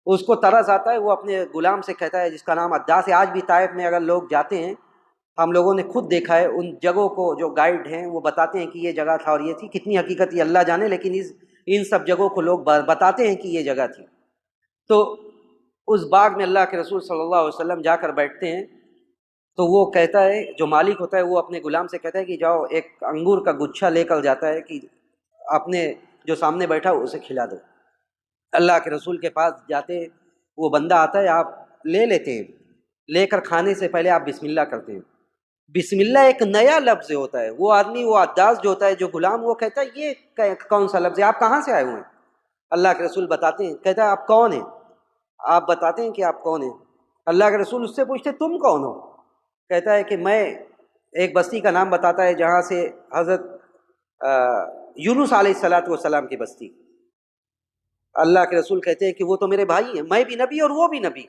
A: اس کو ترس آتا ہے، وہ اپنے غلام سے کہتا ہے جس کا نام عداس ہے. آج بھی طائف میں اگر لوگ جاتے ہیں، ہم لوگوں نے خود دیکھا ہے، ان جگہوں کو جو گائیڈ ہیں وہ بتاتے ہیں کہ یہ جگہ تھا اور یہ تھی. کتنی حقیقت یہ اللہ جانے، لیکن ان سب جگہوں کو لوگ بتاتے ہیں کہ یہ جگہ تھی. تو اس باغ میں اللہ کے رسول صلی اللہ علیہ وسلم جا کر بیٹھتے ہیں تو وہ کہتا ہے، جو مالک ہوتا ہے وہ اپنے غلام سے کہتا ہے کہ جاؤ ایک انگور کا گچھا لے کر جاتا ہے کہ اپنے جو سامنے بیٹھا اسے کھلا دو. اللہ کے رسول کے پاس جاتے، وہ بندہ آتا ہے، آپ لے لیتے ہیں، لے کر کھانے سے پہلے آپ بسم اللہ کرتے ہیں. بسم اللہ ایک نیا لفظ ہوتا ہے. وہ آدمی، وہ عداس جو ہوتا ہے، جو غلام، وہ کہتا ہے یہ کون سا لفظ ہے، آپ کہاں سے آئے ہوئے ہیں؟ اللہ کے رسول بتاتے ہیں، کہتا ہے آپ کون ہیں؟ آپ بتاتے ہیں کہ آپ کون ہیں. اللہ کے رسول اس سے پوچھتے تم کون ہو؟ کہتا ہے کہ میں ایک بستی کا نام بتاتا ہے جہاں سے حضرت یونس علیہ الصلاۃ والسلام کی بستی. اللہ کے رسول کہتے ہیں کہ وہ تو میرے بھائی ہیں، میں بھی نبی اور وہ بھی نبی.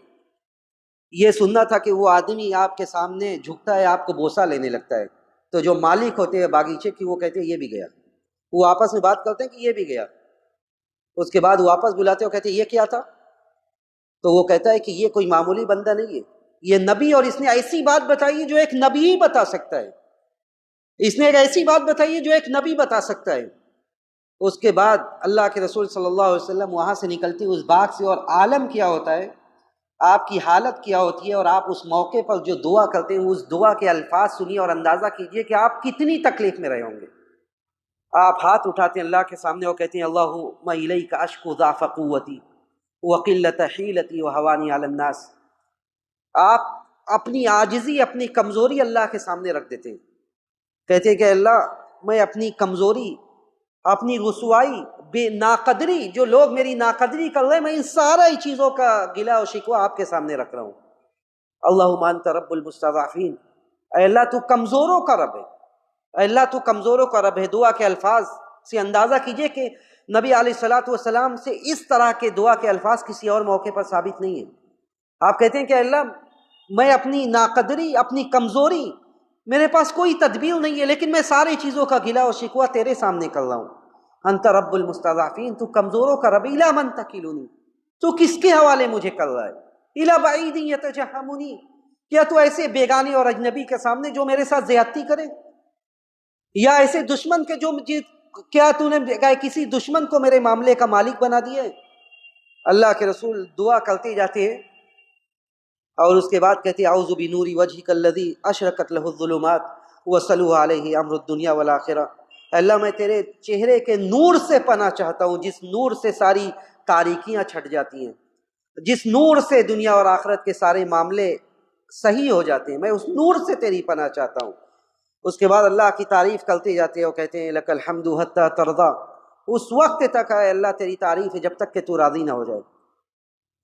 A: یہ سننا تھا کہ وہ آدمی آپ کے سامنے جھکتا ہے، آپ کو بوسہ لینے لگتا ہے. تو جو مالک ہوتے ہیں باغیچے کی، وہ کہتے ہیں یہ بھی گیا. وہ آپس میں بات کرتے ہیں کہ یہ بھی گیا. اس کے بعد واپس بلاتے ہیں، کہتے ہیں یہ کیا تھا؟ تو وہ کہتا ہے کہ یہ کوئی معمولی بندہ نہیں ہے، یہ نبی، اور اس نے ایسی بات بتائی جو ایک نبی ہی بتا سکتا ہے. اس نے ایک ایسی بات بتائی جو ایک نبی بتا سکتا ہے. اس کے بعد اللہ کے رسول صلی اللہ علیہ وسلم وہاں سے نکلتے اس باغ سے، اور عالم کیا ہوتا ہے، آپ کی حالت کیا ہوتی ہے، اور آپ اس موقع پر جو دعا کرتے ہیں اس دعا کے الفاظ سنیے اور اندازہ کیجئے کہ آپ کتنی تکلیف میں رہے ہوں گے. آپ ہاتھ اٹھاتے ہیں اللہ کے سامنے اور کہتے ہیں اللہم الیک اشکو ضعف قوتی وقلت حیلتی وہوانی علی الناس. آپ اپنی عاجزی، اپنی کمزوری اللہ کے سامنے رکھ دیتے ہیں کہتے کہ اللہ میں اپنی کمزوری، اپنی رسوائی، بے ناقدری، جو لوگ میری ناقدری کر رہے ہیں، میں ان سارا چیزوں کا گلہ و شکوہ آپ کے سامنے رکھ رہا ہوں۔ اللہم انت رب المستضعفین، اے اللہ تو کمزوروں کا رب ہے، اے اللہ تو کمزوروں کا رب ہے۔ دعا کے الفاظ سے اندازہ کیجئے کہ نبی علیہ الصلوۃ والسلام سے اس طرح کے دعا کے الفاظ کسی اور موقع پر ثابت نہیں ہیں۔ آپ کہتے ہیں کہ اللہ میں اپنی ناقدری، اپنی کمزوری، میرے پاس کوئی تدبیر نہیں ہے، لیکن میں ساری چیزوں کا گلہ و شکوہ تیرے سامنے کر رہا ہوں۔ انت رب المستضعفین، تو کمزوروں کا رب، الی من تکلنی، تو کس کے حوالے مجھے کر رہا ہے؟ الی بعید یتجہمنی، کیا تو ایسے بیگانے اور اجنبی کے سامنے جو میرے ساتھ زیادتی کرے، یا ایسے دشمن کے جو کیا تو نے کسی دشمن کو میرے معاملے کا مالک بنا دیا ہے؟ اللہ کے رسول دعا کرتے جاتے ہیں اور اس کے بعد کہتے ہیں اعوذ بنور وجهک الذی اشرقت له الظلمات وصلح علیہ امر الدنیا والآخرہ، اللہ میں تیرے چہرے کے نور سے پناہ چاہتا ہوں، جس نور سے ساری تاریکیاں چھٹ جاتی ہیں، جس نور سے دنیا اور آخرت کے سارے معاملے صحیح ہو جاتے ہیں، میں اس نور سے تیری پناہ چاہتا ہوں۔ اس کے بعد اللہ کی تعریف کرتے جاتے ہیں اور کہتے ہیں لک الحمد حتی ترضی، اس وقت تک ہے اللہ تیری تعریف ہے جب تک کہ تو راضی نہ ہو جائے۔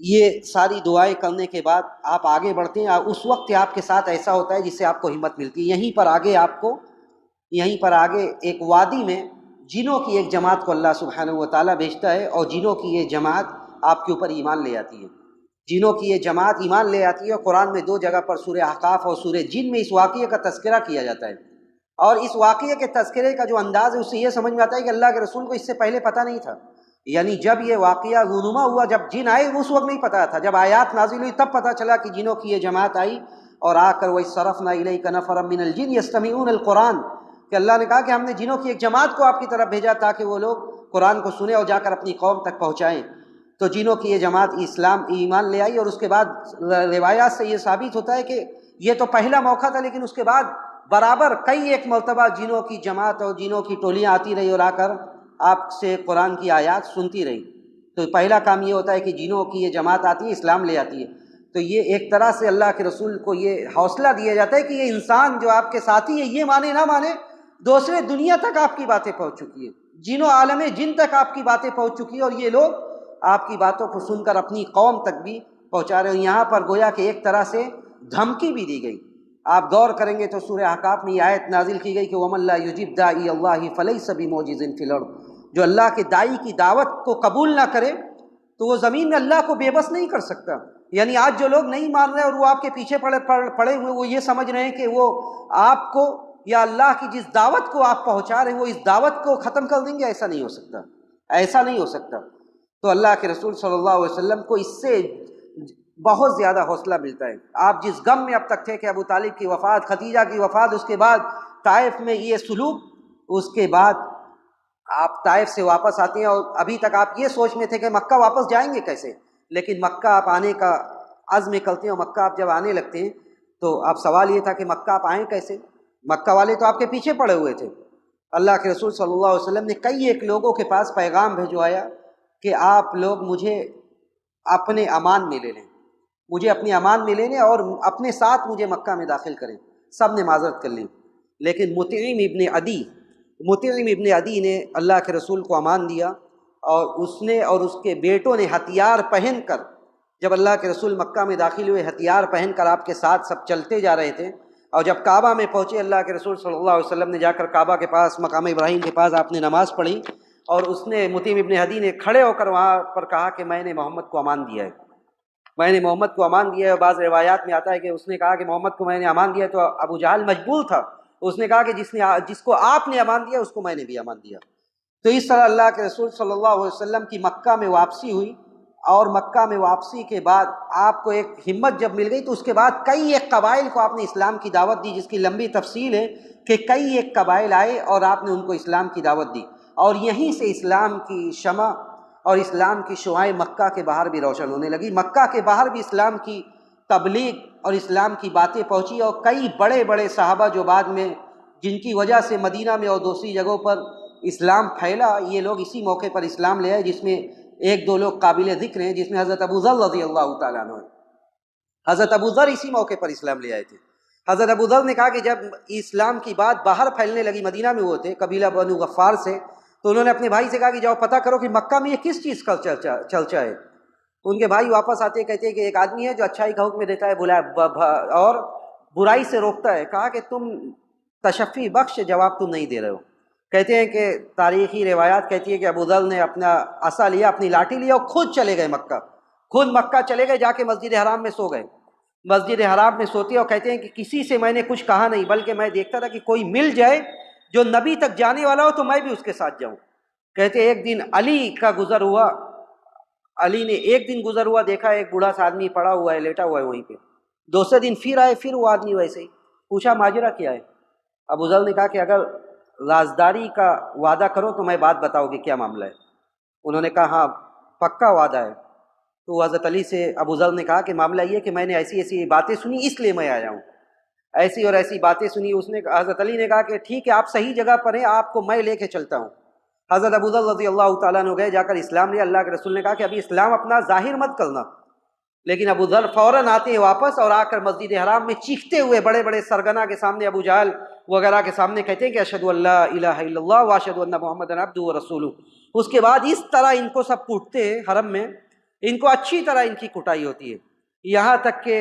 A: یہ ساری دعائیں کرنے کے بعد آپ آگے بڑھتے ہیں، اس وقت آپ کے ساتھ ایسا ہوتا ہے جس سے آپ کو ہمت ملتی ہے۔ یہیں پر آگے ایک وادی میں جنوں کی ایک جماعت کو اللہ سبحانہ و تعالیٰ بھیجتا ہے، اور جنوں کی یہ جماعت آپ کے اوپر ایمان لے آتی ہے۔ جنوں کی یہ جماعت ایمان لے آتی ہے، اور قرآن میں 2 جگہ پر سورہ احقاف اور سورہ جن میں اس واقعے کا تذکرہ کیا جاتا ہے، اور اس واقعے کے تذکرے کا جو انداز ہے اس سے یہ سمجھ میں آتا ہے کہ اللہ کے رسول کو اس سے پہلے پتہ نہیں تھا، یعنی جب یہ واقعہ رونما ہوا، جب جن آئے اس وقت نہیں پتا تھا، جب آیات نازل ہوئی تب پتہ چلا کہ جنوں کی یہ جماعت آئی، اور آ کر وَإِصْ إِلَيْكَ نَفَرًا مِّنَ الْجِنِّ يَسْتَمِعُونَ الْقُرْآنَ، کہ اللہ نے کہا کہ ہم نے جنوں کی ایک جماعت کو آپ کی طرف بھیجا تاکہ وہ لوگ قرآن کو سنیں اور جا کر اپنی قوم تک پہنچائیں۔ تو جنوں کی یہ جماعت ایمان لے آئی، اور اس کے بعد روایات سے یہ ثابت ہوتا ہے کہ یہ تو پہلا موقع تھا، لیکن اس کے بعد برابر کئی ایک مرتبہ جنوں کی جماعت اور جنوں کی ٹولیاں آتی رہی اور آ کر آپ سے قرآن کی آیات سنتی رہی۔ تو پہلا کام یہ ہوتا ہے کہ جنوں کی یہ جماعت آتی ہے، اسلام لے آتی ہے۔ تو یہ ایک طرح سے اللہ کے رسول کو یہ حوصلہ دیا جاتا ہے کہ یہ انسان جو آپ کے ساتھی ہے، یہ مانے نہ مانے، دوسرے دنیا تک آپ کی باتیں پہنچ چکی ہے، جنوں عالم جن تک آپ کی باتیں پہنچ چکی ہے، اور یہ لوگ آپ کی باتوں کو سن کر اپنی قوم تک بھی پہنچا رہے ہیں۔ یہاں پر گویا کہ ایک طرح سے دھمکی بھی دی گئی۔ آپ غور کریں گے تو سورہ احقاف میں یہ آیت نازل کی گئی کہ وَمَن لَا يُجِبْ دَاعِيَ اللَّهِ فَلَيْسَ بِمُعْجِزٍ فِي الْأَرْضِ، جو اللہ کے داعی کی دعوت کو قبول نہ کرے تو وہ زمین میں اللہ کو بے بس نہیں کر سکتا۔ یعنی آج جو لوگ نہیں مان رہے اور وہ آپ کے پیچھے پڑے ہوئے، وہ یہ سمجھ رہے ہیں کہ وہ آپ کو یا اللہ کی جس دعوت کو آپ پہنچا رہے ہیں وہ اس دعوت کو ختم کر دیں گے، ایسا نہیں ہو سکتا، ایسا نہیں ہو سکتا۔ تو اللہ کے رسول صلی اللہ علیہ وسلم کو اس سے بہت زیادہ حوصلہ ملتا ہے۔ آپ جس غم میں اب تک تھے کہ ابو طالب کی وفات، ختیجہ کی وفات، اس کے بعد طائف میں یہ سلوک، اس کے بعد آپ طائف سے واپس آتے ہیں، اور ابھی تک آپ یہ سوچ میں تھے کہ مکہ واپس جائیں گے کیسے، لیکن مکہ آپ آنے کا عزم کرتے ہیں، اور مکہ آپ جب آنے لگتے ہیں تو آپ سوال یہ تھا کہ مکہ آپ آئیں کیسے، مکہ والے تو آپ کے پیچھے پڑے ہوئے تھے۔ اللہ کے رسول صلی اللہ علیہ وسلم نے کئی ایک لوگوں کے پاس پیغام بھیجوایا کہ آپ لوگ مجھے اپنے امان میں لے لیں، مجھے اپنے امان میں لے لیں اور اپنے ساتھ مجھے مکہ میں داخل کریں۔ سب نے معذرت کر لی، لیکن مطعم ابن عدی نے اللہ کے رسول کو امان دیا، اور اس نے اور اس کے بیٹوں نے ہتھیار پہن کر، جب اللہ کے رسول مکہ میں داخل ہوئے، ہتھیار پہن کر آپ کے ساتھ سب چلتے جا رہے تھے، اور جب کعبہ میں پہنچے اللہ کے رسول صلی اللہ علیہ وسلم نے جا کر کعبہ کے پاس مقام ابراہیم کے پاس آپ نے نماز پڑھی، اور اس نے مطعم ابن عدی نے کھڑے ہو کر وہاں پر کہا کہ میں نے محمد کو امان دیا ہے، میں نے محمد کو امان دیا ہے۔ بعض روایات میں آتا ہے کہ اس نے کہا کہ محمد کو میں نے امان دیا، تو ابو جہل مجبور تھا، اس نے کہا کہ جس کو آپ نے امان دیا اس کو میں نے بھی امان دیا۔ تو اس طرح اللہ کے رسول صلی اللہ علیہ وسلم کی مکہ میں واپسی ہوئی، اور مکہ میں واپسی کے بعد آپ کو ایک ہمت جب مل گئی تو اس کے بعد کئی ایک قبائل کو آپ نے اسلام کی دعوت دی، جس کی لمبی تفصیل ہے کہ کئی ایک قبائل آئے اور آپ نے ان کو اسلام کی دعوت دی، اور یہیں سے اسلام کی شمع اور اسلام کی شعاعیں مکہ کے باہر بھی روشن ہونے لگی۔ مکہ کے باہر بھی اسلام کی تبلیغ اور اسلام کی باتیں پہنچی، اور کئی بڑے بڑے صحابہ جو بعد میں جن کی وجہ سے مدینہ میں اور دوسری جگہوں پر اسلام پھیلا، یہ لوگ اسی موقع پر اسلام لے آئے، جس میں ایک دو لوگ قابل ذکر ہیں، جس میں حضرت ابو ذر رضی اللہ تعالیٰ عنہ، حضرت ابو ذر اسی موقع پر اسلام لے آئے تھے۔ حضرت ابو ذر نے کہا کہ جب اسلام کی بات باہر پھیلنے لگی، مدینہ میں وہ تھے قبیلہ بنو غفار سے، تو انہوں نے اپنے بھائی سے کہا کہ جاؤ پتہ کرو کہ مکہ میں یہ کس چیز کا چرچا ہے۔ ان کے بھائی واپس آتے کہتے ہیں کہ ایک آدمی ہے جو اچھائی کا حکم دیتا ہے اور برائی سے روکتا ہے۔ کہا کہ تم تشفی بخش جواب تم نہیں دے رہے ہو۔ کہتے ہیں کہ تاریخی روایات کہتی ہے کہ ابو ذر نے اپنا عصا لیا، اپنی لاٹھی لیا اور خود چلے گئے مکہ، خود مکہ چلے گئے، جا کے مسجد حرام میں سو گئے۔ مسجد حرام میں سوتے اور کہتے ہیں کہ کسی سے میں نے کچھ کہا نہیں، بلکہ میں دیکھتا تھا کہ کوئی مل جائے جو نبی تک جانے والا ہو تو میں بھی اس کے ساتھ جاؤں۔ کہتے ہیں ایک دن علی کا گزر ہوا، علی نے ایک دن گزر ہوا دیکھا ایک بوڑھا سا آدمی پڑا ہوا ہے، لیٹا ہوا ہے وہیں پہ۔ دوسرے دن پھر آئے، پھر وہ آدمی ویسے ہی۔ پوچھا ماجرا کیا ہے؟ ابو ذر نے کہا کہ اگر رازداری کا وعدہ کرو تو میں بات بتاؤ کہ کیا معاملہ ہے۔ انہوں نے کہا ہاں پکا وعدہ ہے۔ تو حضرت علی سے ابو ذر نے کہا کہ معاملہ یہ کہ میں نے ایسی ایسی باتیں سنی اس لیے میں آیا ہوں، ایسی اور ایسی باتیں سنی۔ حضرت علی نے کہا کہ ٹھیک ہے آپ صحیح جگہ پر ہیں، آپ کو میں لے کے چلتا ہوں۔ حضرت ابو ذر رضی اللہ تعالیٰ عنہ گئے، جا کر اسلام لیا۔ اللہ کے رسول نے کہا کہ ابھی اسلام اپنا ظاہر مت کرنا، لیکن ابو ذر فوراً آتے ہیں واپس اور آ کر مسجد حرام میں چیختے ہوئے بڑے بڑے سرگنا کے سامنے، ابو جہل وغیرہ کے سامنے کہتے ہیں کہ اشہد ان لا الہ الا اللہ واشہد ان محمدا عبدہ ورسولہ۔ اس کے بعد اس طرح ان کو سب کوٹتے ہیں حرم میں، ان کو اچھی طرح ان کی کٹائی ہوتی ہے، یہاں تک کہ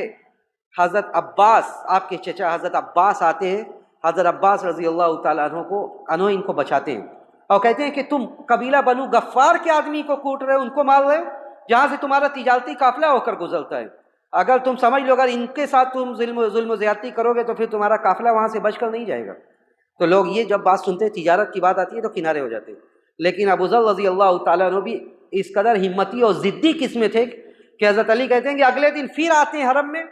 A: حضرت عباس، آپ کے چچا حضرت عباس آتے ہیں، حضرت عباس رضی اللہ تعالیٰ عنہ ان کو بچاتے ہیں اور کہتے ہیں کہ تم قبیلہ بنو غفار کے آدمی کو کوٹ رہے ہو، ان کو مار رہے ہو، جہاں سے تمہارا تجارتی قافلہ ہو کر گزرتا ہے۔ اگر تم سمجھ لو اگر ان کے ساتھ تم ظلم و زیادتی کرو گے تو پھر تمہارا قافلہ وہاں سے بچ کر نہیں جائے گا۔ تو لوگ یہ جب بات سنتے ہیں، تجارت کی بات آتی ہے تو کنارے ہو جاتے ہیں۔ لیکن ابو ذر رضی اللہ تعالیٰ عنہ بھی اس قدر ہمتی اور ضدی قسم تھے کہ حضرت علی کہتے ہیں کہ اگلے دن پھر آتے ہیں حرم میں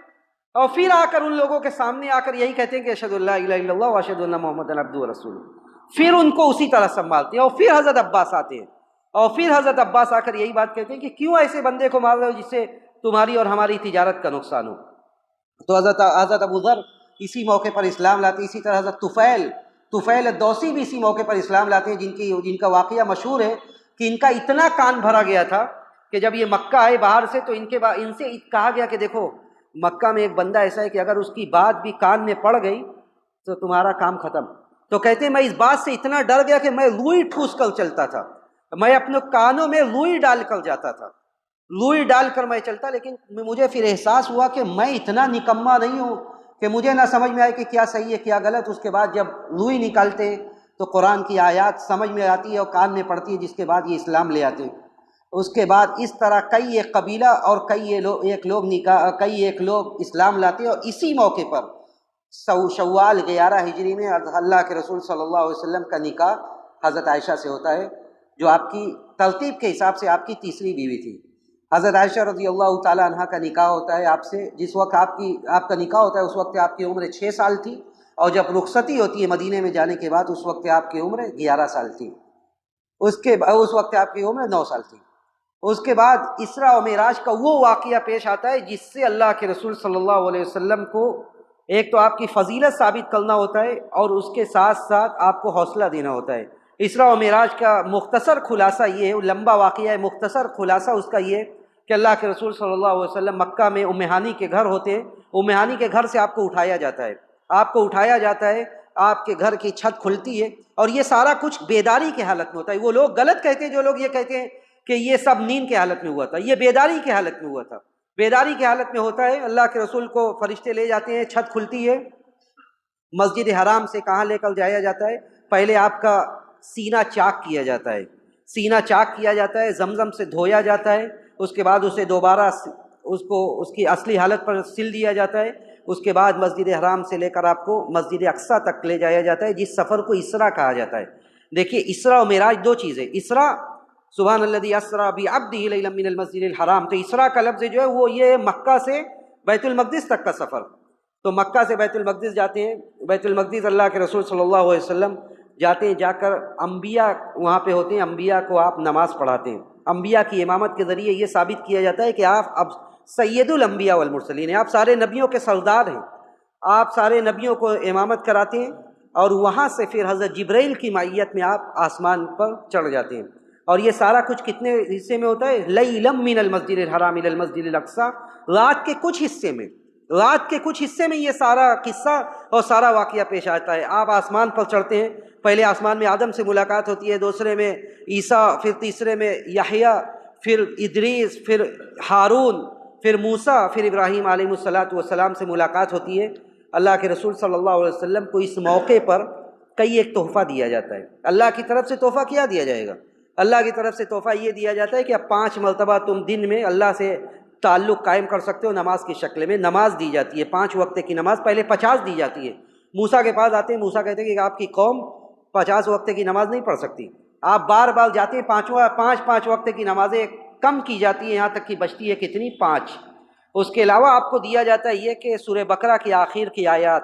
A: اور پھر آ کر ان لوگوں کے سامنے آ کر یہی کہتے ہیں کہ اشہد ان لا الہ الا اللہ واشہد ان محمدا عبدہ ورسولہ۔ پھر ان کو اسی طرح سنبھالتے ہیں اور پھر حضرت عباس آتے ہیں اور پھر حضرت عباس آ کر یہی بات کہتے ہیں کہ کیوں ایسے بندے کو مار رہے ہو جس سے تمہاری اور ہماری تجارت کا نقصان ہو۔ تو حضرت ابو ذر اسی موقع پر اسلام لاتے ہیں۔ اسی طرح حضرت طفیل الدوسی بھی اسی موقع پر اسلام لاتے ہیں، جن کا واقعہ مشہور ہے کہ ان کا اتنا کان بھرا گیا تھا کہ جب یہ مکہ آئے باہر سے تو ان سے کہا گیا کہ دیکھو مکہ میں ایک بندہ ایسا ہے کہ اگر اس کی بات بھی کان میں پڑ گئی تو تمہارا کام ختم۔ تو کہتے ہیں میں اس بات سے اتنا ڈر گیا کہ میں روئی ٹھوس کر چلتا تھا، میں اپنے کانوں میں روئی ڈال کر جاتا تھا، روئی ڈال کر میں چلتا، لیکن مجھے پھر احساس ہوا کہ میں اتنا نکما نہیں ہوں کہ مجھے نہ سمجھ میں آئے کہ کیا صحیح ہے کیا غلط۔ اس کے بعد جب روئی نکالتے ہیں تو قرآن کی آیات سمجھ میں آتی ہے اور کان میں پڑتی ہے، جس کے بعد یہ اسلام لے آتے ہیں۔ اس کے بعد اس طرح کئی ایک قبیلہ اور کئی ایک لوگ اسلام لاتے ہیں، اور اسی موقع پر شوال 11 ہجری میں اللہ کے رسول صلی اللہ علیہ وسلم کا نکاح حضرت عائشہ سے ہوتا ہے، جو آپ کی ترتیب کے حساب سے آپ کی تیسری بیوی تھی۔ حضرت عائشہ رضی اللہ تعالی عنہا کا نکاح ہوتا ہے آپ سے، جس وقت آپ کا نکاح ہوتا ہے اس وقت آپ کی عمر 6 سال تھی، اور جب رخصتی ہوتی ہے مدینے میں جانے کے بعد اس وقت آپ کی عمر 11 سال تھی، اس وقت آپ کی عمر 9 سال تھی۔ اس کے بعد اسراء و معراج کا وہ واقعہ پیش آتا ہے جس سے اللہ کے رسول صلی اللہ علیہ وسلم کو ایک تو آپ کی فضیلت ثابت کرنا ہوتا ہے اور اس کے ساتھ ساتھ آپ کو حوصلہ دینا ہوتا ہے۔ اسراء و معراج کا مختصر خلاصہ یہ ہے، لمبا واقعہ ہے، مختصر خلاصہ اس کا یہ ہے کہ اللہ کے رسول صلی اللہ علیہ وسلم مکہ میں ام ہانی کے گھر ہوتے ہیں، ام ہانی کے گھر سے آپ کو اٹھایا جاتا ہے، آپ کے گھر کی چھت کھلتی ہے، اور یہ سارا کچھ بیداری کی حالت میں ہوتا ہے۔ وہ لوگ غلط کہتے ہیں جو لوگ یہ کہتے ہیں کہ یہ سب نیند کے حالت میں ہوا تھا، یہ بیداری کی حالت میں ہوا تھا، بیداری کی حالت میں ہوتا ہے۔ اللہ کے رسول کو فرشتے لے جاتے ہیں، چھت کھلتی ہے، مسجد حرام سے کہاں لے کر جایا جاتا ہے؟ پہلے آپ کا سینہ چاک کیا جاتا ہے، سینہ چاک کیا جاتا ہے، زمزم سے دھویا جاتا ہے، اس کے بعد اسے دوبارہ اس کی اصلی حالت پر سل دیا جاتا ہے۔ اس کے بعد مسجد حرام سے لے کر آپ کو مسجد اقصیٰ تک لے جایا جاتا ہے، جس سفر کو اسراء کہا جاتا ہے۔ دیکھیے اسراء و معراج دو چیزیں، اسراء سبحان الذی اسریٰ بعبدہ لیلا من المسجد الحرام، تو اسراء کا لفظ جو ہے وہ یہ مکہ سے بیت المقدس تک کا سفر، تو مکہ سے بیت المقدس جاتے ہیں، بیت المقدس اللہ کے رسول صلی اللہ علیہ وسلم جاتے ہیں، جا کر انبیاء وہاں پہ ہوتے ہیں، انبیاء کو آپ نماز پڑھاتے ہیں۔ انبیاء کی امامت کے ذریعے یہ ثابت کیا جاتا ہے کہ آپ اب سید الانبیاء والمرسلین ہیں، آپ سارے نبیوں کے سردار ہیں، آپ سارے نبیوں کو امامت کراتے ہیں، اور وہاں سے پھر حضرت جبرائیل کی معیت میں آپ آسمان پر چڑھ جاتے ہیں۔ اور یہ سارا کچھ کتنے حصے میں ہوتا ہے؟ لیلا من المسجد الحرام الی المسجد الاقصیٰ، رات کے کچھ حصے میں، رات کے کچھ حصے میں یہ سارا قصہ اور سارا واقعہ پیش آتا ہے۔ آپ آسمان پر چڑھتے ہیں، پہلے آسمان میں آدم سے ملاقات ہوتی ہے، دوسرے میں عیسیٰ، پھر تیسرے میں یحییٰ، پھر ادریس، پھر ہارون، پھر موسیٰ، پھر ابراہیم علیہ السلام سے ملاقات ہوتی ہے۔ اللہ کے رسول صلی اللہ علیہ وسلم کو اس موقع پر کئی ایک تحفہ دیا جاتا ہے۔ اللہ کی طرف سے تحفہ کیا دیا جائے گا؟ اللہ کی طرف سے تحفہ یہ دیا جاتا ہے کہ اب 5 مرتبہ تم دن میں اللہ سے تعلق قائم کر سکتے ہو نماز کی شکل میں۔ نماز دی جاتی ہے 5 وقت کی نماز، پہلے 50 دی جاتی ہے۔ موسیٰ کے پاس آتے ہیں، موسیٰ کہتے ہیں کہ آپ کی قوم 50 وقت کی نماز نہیں پڑھ سکتی۔ آپ بار بار جاتے ہیں، 5 وقت کی نمازیں کم کی جاتی ہیں، یہاں تک کہ بچتی ہے کتنی؟ 5۔ اس کے علاوہ آپ کو دیا جاتا ہے یہ کہ سورہ بقرہ کی آخر کی آیات،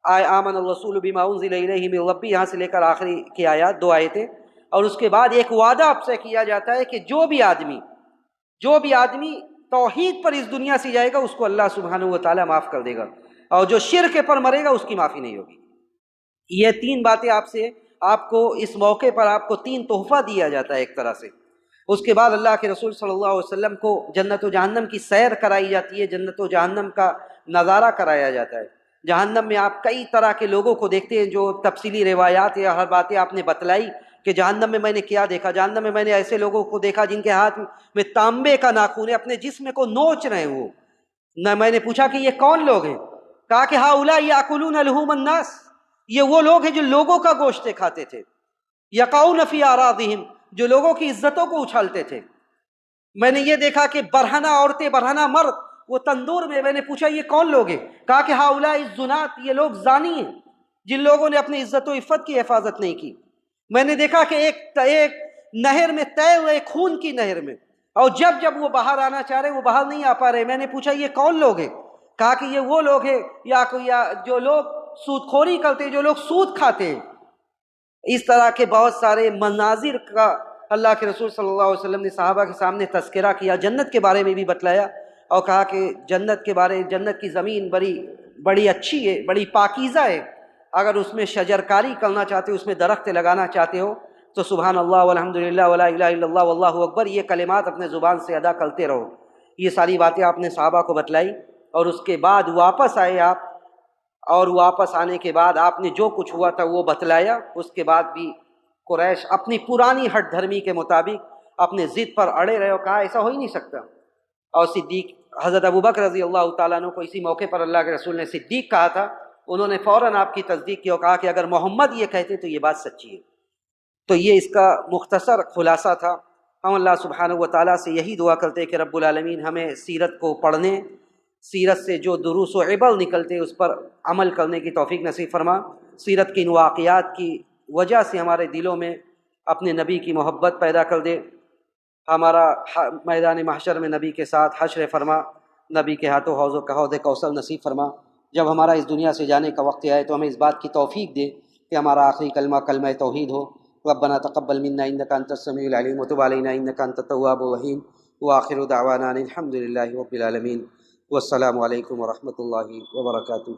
A: آمن الرسول بما انزل الیہ من ربہ، یہاں سے لے کر آخری کی آیات 2 آیتیں، اور اس کے بعد ایک وعدہ آپ سے کیا جاتا ہے کہ جو بھی آدمی توحید پر اس دنیا سے جائے گا اس کو اللہ سبحانہ و تعالیٰ معاف کر دے گا، اور جو شرک پر مرے گا اس کی معافی نہیں ہوگی۔ یہ 3 باتیں آپ کو اس موقع پر آپ کو 3 تحفہ دیا جاتا ہے ایک طرح سے۔ اس کے بعد اللہ کے رسول صلی اللہ علیہ وسلم کو جنت و جہنم کی سیر کرائی جاتی ہے، جنت و جہنم کا نظارہ کرایا جاتا ہے۔ جہنم میں آپ کئی طرح کے لوگوں کو دیکھتے ہیں، جو تفصیلی روایات یا ہر باتیں آپ نے بتلائی کہ جہنم میں میں نے کیا دیکھا۔ جہنم میں میں نے ایسے لوگوں کو دیکھا جن کے ہاتھ میں تانبے کا ناخن ہے، اپنے جسم کو نوچ رہے ہیں وہ۔ نہ میں نے پوچھا کہ یہ کون لوگ ہیں؟ کہا کہ ہؤلاء یاکلون لحوم الناس، یہ وہ لوگ ہیں جو لوگوں کا گوشت کھاتے تھے۔ یقعون فی اعراضہم، جو لوگوں کی عزتوں کو اچھالتے تھے۔ میں نے یہ دیکھا کہ برہنہ عورتیں، برہنہ مرد وہ تندور میں نے پوچھا یہ کون لوگ ہیں؟ کہا کہ ہؤلاء الزنات، یہ لوگ زانی ہیں جن لوگوں نے اپنی عزت و عفت کی حفاظت نہیں کی۔ میں نے دیکھا کہ ایک نہر میں تیرے ہوئے، خون کی نہر میں، اور جب وہ باہر آنا چاہ رہے وہ باہر نہیں آ پا رہے۔ میں نے پوچھا یہ کون لوگ ہیں؟ کہا کہ یہ وہ لوگ ہیں یا جو لوگ سود خوری کرتے ہیں، جو لوگ سود کھاتے ہیں۔ اس طرح کے بہت سارے مناظر کا اللہ کے رسول صلی اللہ علیہ وسلم نے صحابہ کے سامنے تذکرہ کیا، جنت کے بارے میں بھی بتلایا، اور کہا کہ جنت کی زمین بڑی اچھی ہے، بڑی پاکیزہ ہے۔ اگر اس میں شجرکاری کرنا چاہتے ہو، اس میں درخت لگانا چاہتے ہو تو سبحان اللہ والحمدللہ ولا الہ الا اللہ واللہ اکبر، یہ کلمات اپنے زبان سے ادا کرتے رہو۔ یہ ساری باتیں آپ نے صحابہ کو بتلائی، اور اس کے بعد واپس آئے آپ، اور واپس آنے کے بعد آپ نے جو کچھ ہوا تھا وہ بتلایا۔ اس کے بعد بھی قریش اپنی پرانی ہٹ دھرمی کے مطابق اپنے ضد پر اڑے رہے، اور کہا ایسا ہو ہی نہیں سکتا۔ اور صدیق حضرت ابوبکر رضی اللہ تعالیٰ عنہ کو اسی موقع پر اللہ کے رسول نے صدیق کہا تھا، انہوں نے فوراً آپ کی تصدیق کی اور کہا کہ اگر محمد یہ کہتے تو یہ بات سچی ہے۔ تو یہ اس کا مختصر خلاصہ تھا۔ ہم اللہ سبحانہ و تعالیٰ سے یہی دعا کرتے کہ رب العالمین ہمیں سیرت کو پڑھنے، سیرت سے جو دروس و عبر نکلتے اس پر عمل کرنے کی توفیق نصیب فرما۔ سیرت کی ان واقعات کی وجہ سے ہمارے دلوں میں اپنے نبی کی محبت پیدا کر دے، ہمارا میدان محشر میں نبی کے ساتھ حشر فرما، نبی کے ہاتھوں حوض کوثر نصیب فرما۔ جب ہمارا اس دنیا سے جانے کا وقت آئے تو ہمیں اس بات کی توفیق دے کہ ہمارا آخری کلمہ توحید ہو۔ ربنا تقبل منا انک انت السمیع العلیم وتب علینا انک انت التواب الرحیم، وآخر دعوانا الحمد للہ رب العالمین، والسلام علیکم ورحمۃ اللہ وبرکاتہ۔